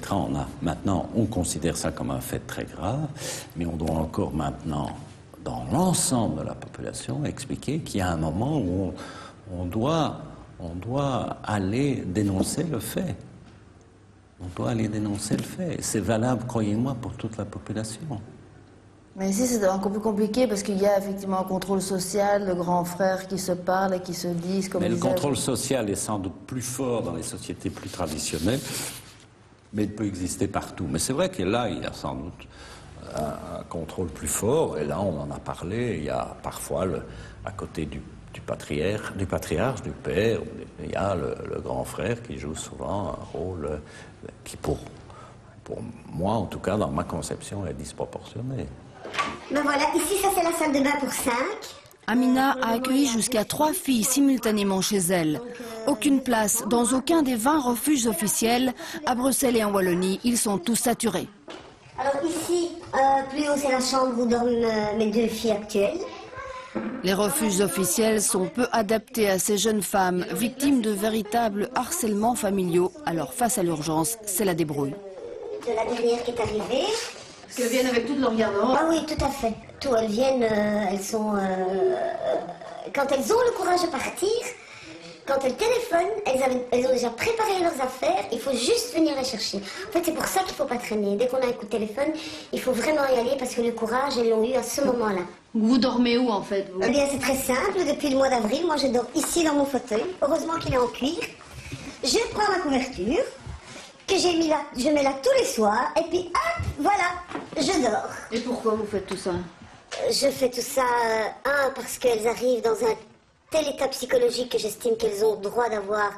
maintenant, on considère ça comme un fait très grave, mais on doit encore maintenant, dans l'ensemble de la population, expliquer qu'il y a un moment où on doit aller dénoncer le fait. On doit aller dénoncer le fait. C'est valable, croyez-moi, pour toute la population. Mais ici, c'est encore plus compliqué parce qu'il y a effectivement un contrôle social, de grands frères qui se parlent et qui se disent comme mais le disait... contrôle social est sans doute plus fort dans les sociétés plus traditionnelles, mais il peut exister partout. Mais c'est vrai que là, il y a sans doute un contrôle plus fort, et là, on en a parlé, il y a parfois, à côté du patriarche, du père, il y a le grand frère qui joue souvent un rôle qui, pour moi, en tout cas, dans ma conception, est disproportionné. Ben voilà, ici, ça c'est la salle de bain pour 5. Amina a accueilli jusqu'à 3 filles simultanément chez elle. Aucune place dans aucun des 20 refuges officiels. À Bruxelles et en Wallonie, ils sont tous saturés. Alors ici, plus haut, c'est la chambre où dorment mes 2 filles actuelles. Les refuges officiels sont peu adaptés à ces jeunes femmes, victimes de véritables harcèlements familiaux. Alors face à l'urgence, c'est la débrouille. De la dernière qui est arrivée. Parce qu'elles viennent avec toutes leurs garde-robes. Ah oui, tout à fait. Tout, elles viennent, elles sont... quand elles ont le courage de partir, quand elles téléphonent, elles ont déjà préparé leurs affaires, il faut juste venir les chercher. En fait, c'est pour ça qu'il ne faut pas traîner. Dès qu'on a un coup de téléphone, il faut vraiment y aller parce que le courage, elles l'ont eu à ce moment-là. Vous dormez où en fait vous? Eh bien, c'est très simple. Depuis le mois d'avril, moi je dors ici dans mon fauteuil. Heureusement qu'il est en cuir. Je prends ma couverture, que je mets là tous les soirs, et puis hop, voilà, je dors. Et pourquoi vous faites tout ça? Je fais tout ça, parce qu'elles arrivent dans un tel état psychologique que j'estime qu'elles ont le droit d'avoir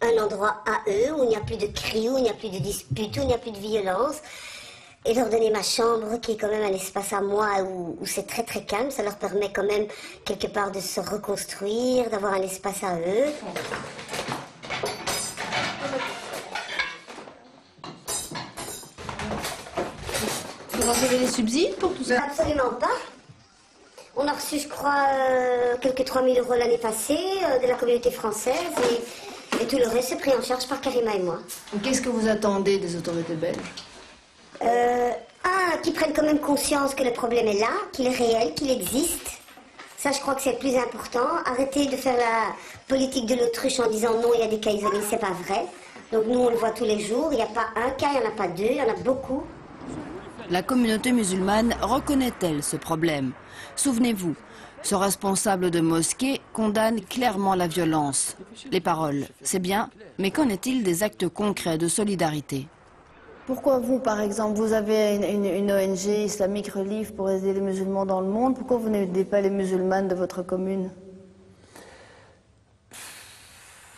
un endroit à eux, où il n'y a plus de cris, où il n'y a plus de disputes, où il n'y a plus de violence. Et leur donner ma chambre, qui est quand même un espace à moi, où c'est très très calme, ça leur permet quand même quelque part de se reconstruire, d'avoir un espace à eux. Vous recevez des subsides pour tout ça? Absolument pas. On a reçu, je crois, quelques 3 000 € l'année passée de la communauté française et tout le reste est pris en charge par Karima et moi. Qu'est-ce que vous attendez des autorités belges? Qu'ils prennent quand même conscience que le problème est là, qu'il est réel, qu'il existe. Ça, je crois que c'est le plus important. Arrêter de faire la politique de l'autruche en disant non, il y a des cas isolés, c'est pas vrai. Donc nous, on le voit tous les jours. Il n'y a pas un cas, il n'y en a pas 2, il y en a beaucoup. La communauté musulmane reconnaît-elle ce problème? Souvenez-vous, ce responsable de mosquée condamne clairement la violence. Les paroles, c'est bien, mais qu'en est-il des actes concrets de solidarité? Pourquoi vous, par exemple, vous avez une ONG islamique Relief pour aider les musulmans dans le monde, pourquoi vous n'aidez pas les musulmanes de votre commune?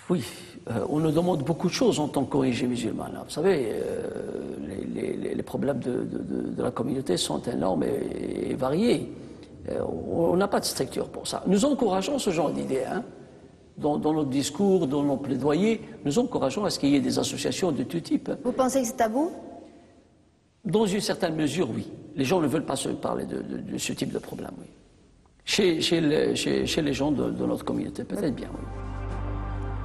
Oui, on nous demande beaucoup de choses en tant qu'ONG musulmane. Vous savez, les problèmes de la communauté sont énormes et variés. On n'a pas de structure pour ça. Nous encourageons ce genre d'idées. Dans notre discours, dans nos plaidoyers, nous encourageons à ce qu'il y ait des associations de tout type. Vous pensez que c'est tabou? Dans une certaine mesure, oui. Les gens ne veulent pas se parler de ce type de problème, oui. Chez les gens de notre communauté, peut-être bien, oui.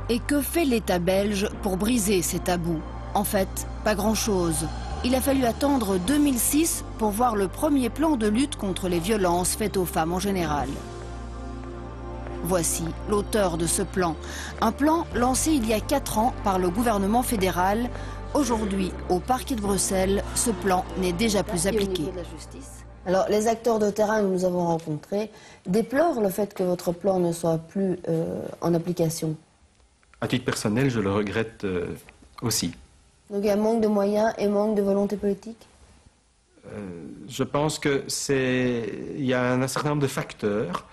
Et que fait l'État belge pour briser ces tabous? En fait, pas grand-chose. Il a fallu attendre 2006 pour voir le premier plan de lutte contre les violences faites aux femmes en général. Voici l'auteur de ce plan. Un plan lancé il y a 4 ans par le gouvernement fédéral. Aujourd'hui, au parquet de Bruxelles, ce plan n'est déjà plus appliqué. Alors, les acteurs de terrain que nous avons rencontrés déplorent le fait que votre plan ne soit plus en application. À titre personnel, je le regrette aussi. Donc il y a manque de moyens et manque de volonté politique? Je pense qu'il y a un certain nombre de facteurs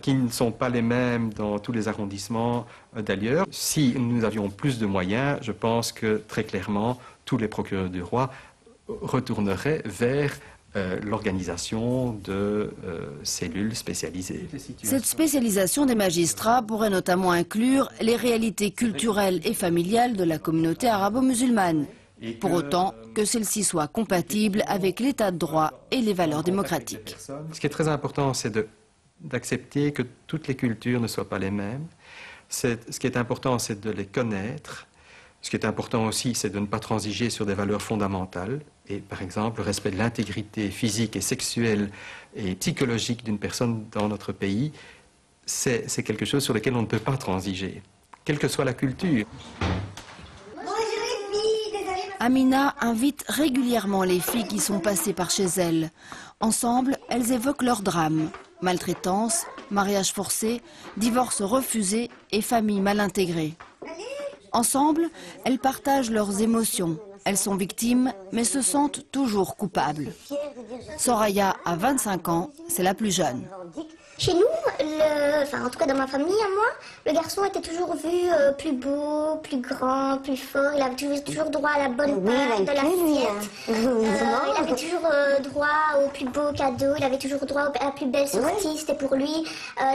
qui ne sont pas les mêmes dans tous les arrondissements d'ailleurs. Si nous avions plus de moyens, je pense que très clairement, tous les procureurs du roi retourneraient vers l'organisation de cellules spécialisées. Cette spécialisation des magistrats pourrait notamment inclure les réalités culturelles et familiales de la communauté arabo-musulmane, pour autant que celle-ci soit compatible avec l'état de droit et les valeurs démocratiques. Ce qui est très important, c'est d'accepter que toutes les cultures ne soient pas les mêmes. Ce qui est important, c'est de les connaître. Ce qui est important aussi, c'est de ne pas transiger sur des valeurs fondamentales. Et par exemple, le respect de l'intégrité physique et sexuelle et psychologique d'une personne dans notre pays, c'est quelque chose sur lequel on ne peut pas transiger, quelle que soit la culture. Amina invite régulièrement les filles qui sont passées par chez elle. Ensemble, elles évoquent leurs drames. Maltraitance, mariage forcé, divorce refusé et famille mal intégrée. Ensemble, elles partagent leurs émotions. Elles sont victimes, mais se sentent toujours coupables. Soraya a 25 ans, c'est la plus jeune. Chez nous, en tout cas dans ma famille, à moi, le garçon était toujours vu plus beau, plus grand, plus fort. Il avait toujours droit à la bonne part de l'assiette. Il avait toujours droit au plus beau cadeau. Il avait toujours droit à la plus belle sortie, c'était pour lui.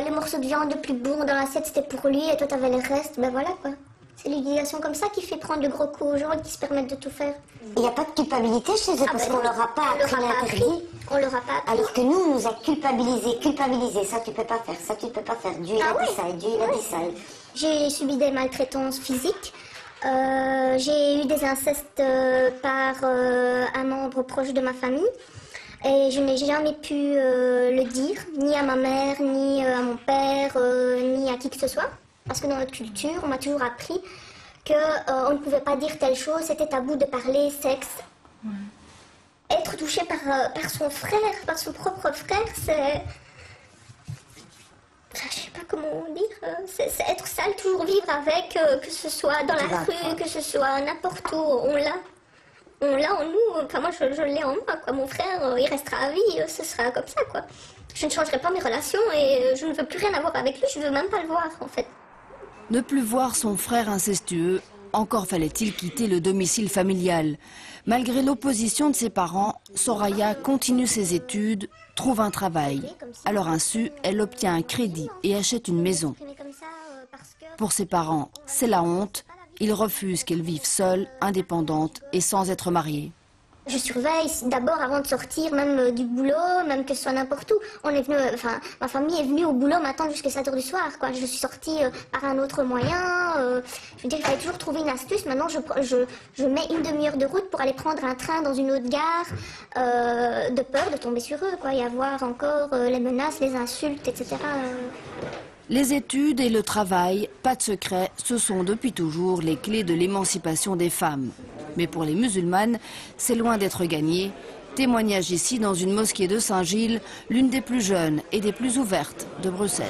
Les morceaux de viande le plus bon dans l'assiette, c'était pour lui. Et toi, t'avais le reste. Ben voilà quoi. C'est l'éducation comme ça qui fait prendre le gros coup aux gens et qui se permettent de tout faire. Il n'y a pas de culpabilité chez eux parce qu'on leur a pas appris l'interdit. On leur a pas appris. Alors que nous, on nous a culpabilisé. Ça, tu peux pas faire. Ça, tu peux pas faire. Dieu, il a dit ça. Dieu, il a dit ça. J'ai subi des maltraitances physiques. J'ai eu des incestes par un membre proche de ma famille. Et je n'ai jamais pu le dire, ni à ma mère, ni à mon père, ni à qui que ce soit. Parce que dans notre culture, on m'a toujours appris qu'on ne pouvait pas dire telle chose, c'était tabou de parler sexe. Être touché par son frère, par son propre frère, c'est... Enfin, je sais pas comment dire, c'est être sale, toujours vivre avec, que ce soit dans la rue, que ce soit n'importe où, on l'a en nous, enfin moi je l'ai en moi, quoi. Mon frère, il restera à vie, ce sera comme ça, quoi. Je ne changerai pas mes relations et je ne veux plus rien avoir avec lui, je ne veux même pas le voir, en fait. Ne plus voir son frère incestueux, encore fallait-il quitter le domicile familial. Malgré l'opposition de ses parents, Soraya continue ses études, trouve un travail. À leur insu, elle obtient un crédit et achète une maison. Pour ses parents, c'est la honte. Ils refusent qu'elle vive seule, indépendante et sans être mariée. Je surveille d'abord avant de sortir, même du boulot, même que ce soit n'importe où. Ma famille est venue au boulot m'attendre jusqu'à 7 h du soir, quoi. Je suis sortie par un autre moyen. Je veux dire, il fallait toujours trouver une astuce. Maintenant, je mets une demi-heure de route pour aller prendre un train dans une autre gare, de peur de tomber sur eux, quoi. Y avoir encore les menaces, les insultes, etc. Les études et le travail, pas de secret, ce sont depuis toujours les clés de l'émancipation des femmes. Mais pour les musulmanes, c'est loin d'être gagné. Témoignage ici dans une mosquée de Saint-Gilles, l'une des plus jeunes et des plus ouvertes de Bruxelles.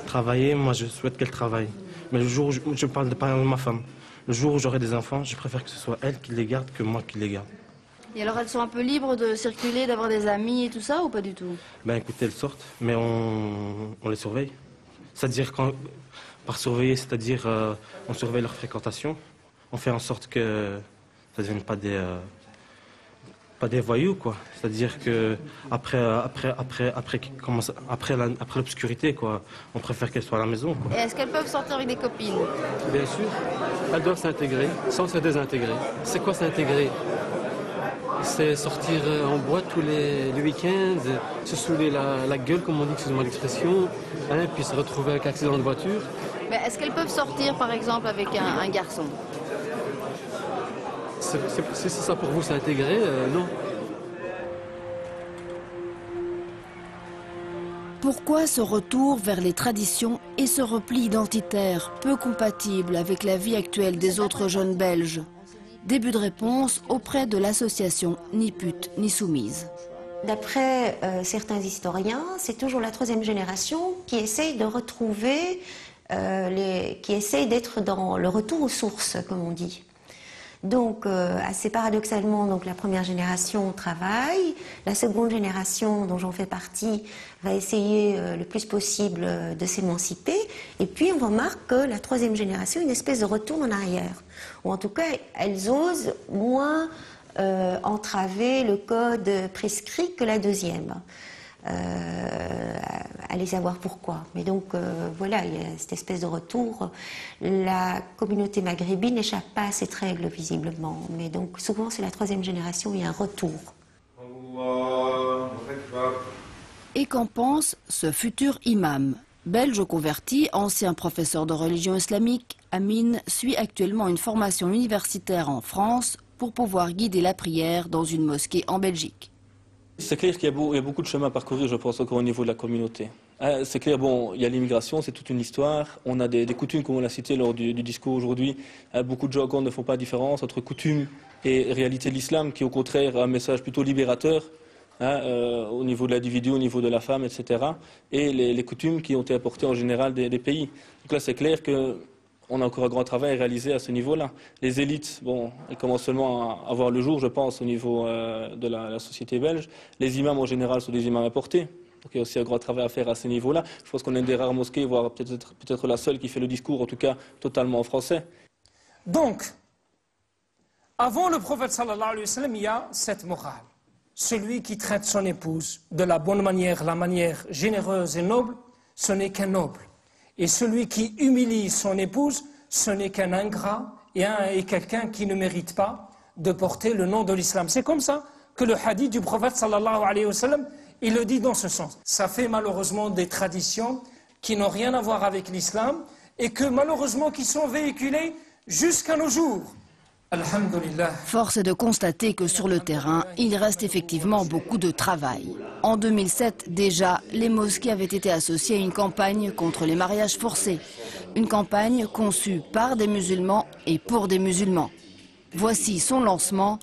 Travailler, moi je souhaite qu'elle travaille. Mais le jour où je parle de ma femme, le jour où j'aurai des enfants, je préfère que ce soit elle qui les garde que moi qui les garde. Et alors elles sont un peu libres de circuler, d'avoir des amis et tout ça ou pas du tout? Ben écoutez, elles sortent, mais on les surveille. C'est-à-dire, par surveiller, c'est-à-dire on surveille leur fréquentation. On fait en sorte que ça ne devienne pas des voyous, quoi. C'est-à-dire que après l'obscurité, quoi, on préfère qu'elles soient à la maison, quoi. Et est-ce qu'elles peuvent sortir avec des copines? Bien sûr. Elles doivent s'intégrer sans se désintégrer. C'est quoi s'intégrer? C'est sortir en boîte tous les week-ends, se saouler la gueule, comme on dit, excusez-moi l'expression, hein, puis se retrouver avec un accident de voiture. Mais est-ce qu'elles peuvent sortir, par exemple, avec un garçon? C'est ça pour vous, s'intégrer, non. Pourquoi ce retour vers les traditions et ce repli identitaire peu compatible avec la vie actuelle des autres jeunes Belges? Début de réponse auprès de l'association Ni pute ni soumise. D'après certains historiens, c'est toujours la troisième génération qui essaye de retrouver, qui essaye d'être dans le retour aux sources, comme on dit. Donc, assez paradoxalement, donc, la première génération travaille, la seconde génération, dont j'en fais partie, va essayer le plus possible de s'émanciper, et puis on remarque que la troisième génération, une espèce de retour en arrière, ou en tout cas, elles osent moins entraver le code prescrit que la deuxième. Allez savoir pourquoi. Mais donc voilà, il y a cette espèce de retour. La communauté maghrébine n'échappe pas à cette règle visiblement. Mais donc souvent c'est la troisième génération, il y a un retour. Et qu'en pense ce futur imam? Belge converti, ancien professeur de religion islamique, Amin suit actuellement une formation universitaire en France pour pouvoir guider la prière dans une mosquée en Belgique. C'est clair qu'il y a beaucoup de chemin à parcourir, je pense, encore au niveau de la communauté. C'est clair, bon, il y a l'immigration, c'est toute une histoire. On a des coutumes, comme on l'a cité lors du discours aujourd'hui. Beaucoup de gens ne font pas la différence entre coutumes et réalité de l'islam, qui est au contraire un message plutôt libérateur au niveau de l'individu, au niveau de la femme, etc. Et les coutumes qui ont été apportées en général des pays. Donc là, c'est clair qu'on a encore un grand travail à réaliser à ce niveau-là. Les élites, bon, elles commencent seulement à voir le jour, je pense, au niveau de la société belge. Les imams, en général, sont des imams importés. Donc il y a aussi un grand travail à faire à ce niveau-là. Je pense qu'on est une des rares mosquées, voire peut-être la seule qui fait le discours, en tout cas totalement en français. Donc, avant le prophète sallallahu alayhi wa sallam, il y a cette morale. Celui qui traite son épouse de la bonne manière, la manière généreuse et noble, ce n'est qu'un noble. Et celui qui humilie son épouse, ce n'est qu'un ingrat et quelqu'un qui ne mérite pas de porter le nom de l'islam. C'est comme ça que le hadith du prophète sallallahu alayhi wa sallam, il le dit dans ce sens. Ça fait malheureusement des traditions qui n'ont rien à voir avec l'islam et que malheureusement qui sont véhiculées jusqu'à nos jours. Alhamdulillah. Force est de constater que sur le terrain, il reste effectivement beaucoup de travail. En 2007, déjà, les mosquées avaient été associées à une campagne contre les mariages forcés. Une campagne conçue par des musulmans et pour des musulmans. Voici son lancement.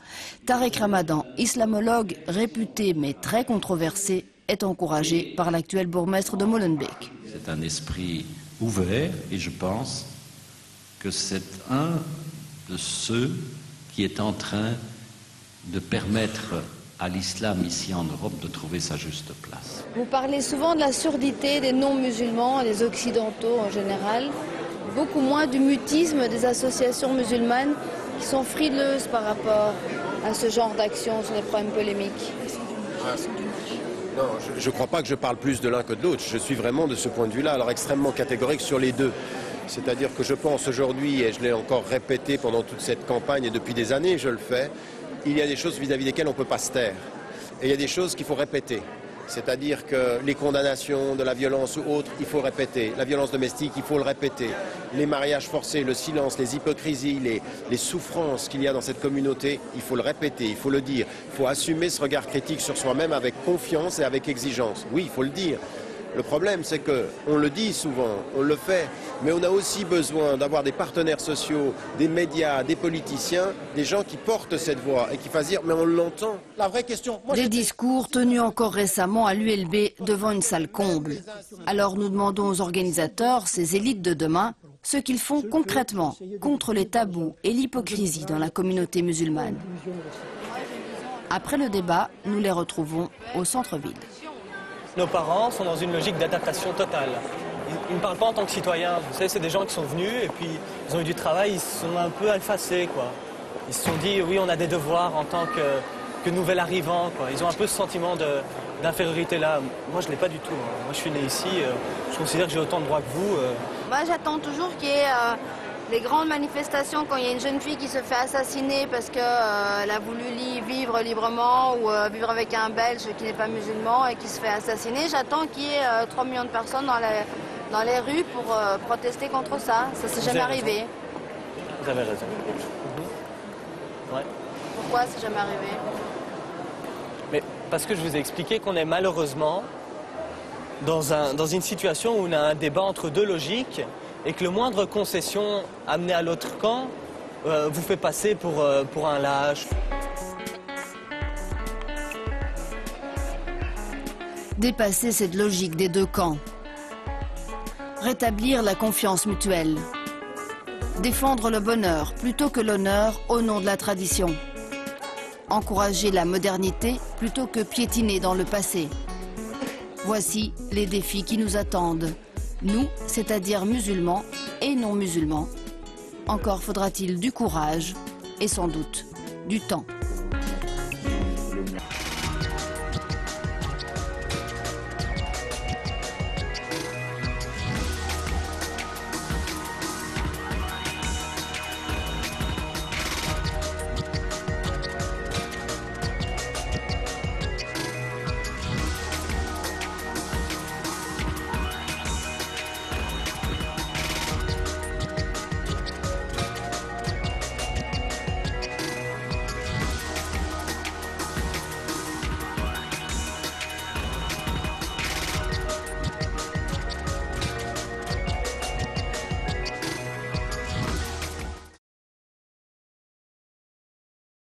Tarek Ramadan, islamologue réputé mais très controversé, est encouragé par l'actuel bourgmestre de Molenbeek. C'est un esprit ouvert et je pense que c'est un de ceux qui est en train de permettre à l'islam ici en Europe de trouver sa juste place. Vous parlez souvent de la surdité des non-musulmans, des occidentaux en général, beaucoup moins du mutisme des associations musulmanes qui sont frileuses par rapport à ce genre d'action sur les problèmes polémiques. Non, je ne crois pas que je parle plus de l'un que de l'autre. Je suis vraiment de ce point de vue-là, alors extrêmement catégorique sur les deux. C'est-à-dire que je pense aujourd'hui, et je l'ai encore répété pendant toute cette campagne, et depuis des années je le fais, il y a des choses vis-à-vis desquelles on ne peut pas se taire. Et il y a des choses qu'il faut répéter. C'est-à-dire que les condamnations de la violence ou autres, il faut répéter. La violence domestique, il faut le répéter. Les mariages forcés, le silence, les hypocrisies, les souffrances qu'il y a dans cette communauté, il faut le répéter, il faut le dire. Il faut assumer ce regard critique sur soi-même avec confiance et avec exigence. Oui, il faut le dire. Le problème, c'est qu'on le dit souvent, on le fait, mais on a aussi besoin d'avoir des partenaires sociaux, des médias, des politiciens, des gens qui portent cette voix et qui fassent dire « mais on l'entend ». La vraie question... Des discours tenus encore récemment à l'ULB devant une salle comble. Alors nous demandons aux organisateurs, ces élites de demain, ce qu'ils font concrètement contre les tabous et l'hypocrisie dans la communauté musulmane. Après le débat, nous les retrouvons au centre-ville. Nos parents sont dans une logique d'adaptation totale. Ils ne parlent pas en tant que citoyens. Vous savez, c'est des gens qui sont venus et puis ils ont eu du travail, ils se sont un peu effacés, quoi. Ils se sont dit, oui, on a des devoirs en tant que nouvel arrivant, quoi. Ils ont un peu ce sentiment d'infériorité là. Moi, je ne l'ai pas du tout. Moi, je suis né ici, je considère que j'ai autant de droits que vous. Moi, j'attends toujours qu'il y ait les grandes manifestations quand il y a une jeune fille qui se fait assassiner parce qu'elle a voulu vivre librement ou vivre avec un Belge qui n'est pas musulman et qui se fait assassiner. J'attends qu'il y ait 3 millions de personnes dans les rues pour protester contre ça. Ça ne s'est jamais arrivé. Vous avez raison. Ouais. Pourquoi c'est jamais arrivé? Mais parce que je vous ai expliqué qu'on est malheureusement dans une situation où on a un débat entre deux logiques et que le moindre concession amenée à l'autre camp vous fait passer pour un lâche. Dépasser cette logique des deux camps. Rétablir la confiance mutuelle. Défendre le bonheur plutôt que l'honneur au nom de la tradition. Encourager la modernité plutôt que piétiner dans le passé. Voici les défis qui nous attendent. Nous, c'est-à-dire musulmans et non musulmans. Encore faudra-t-il du courage et sans doute du temps.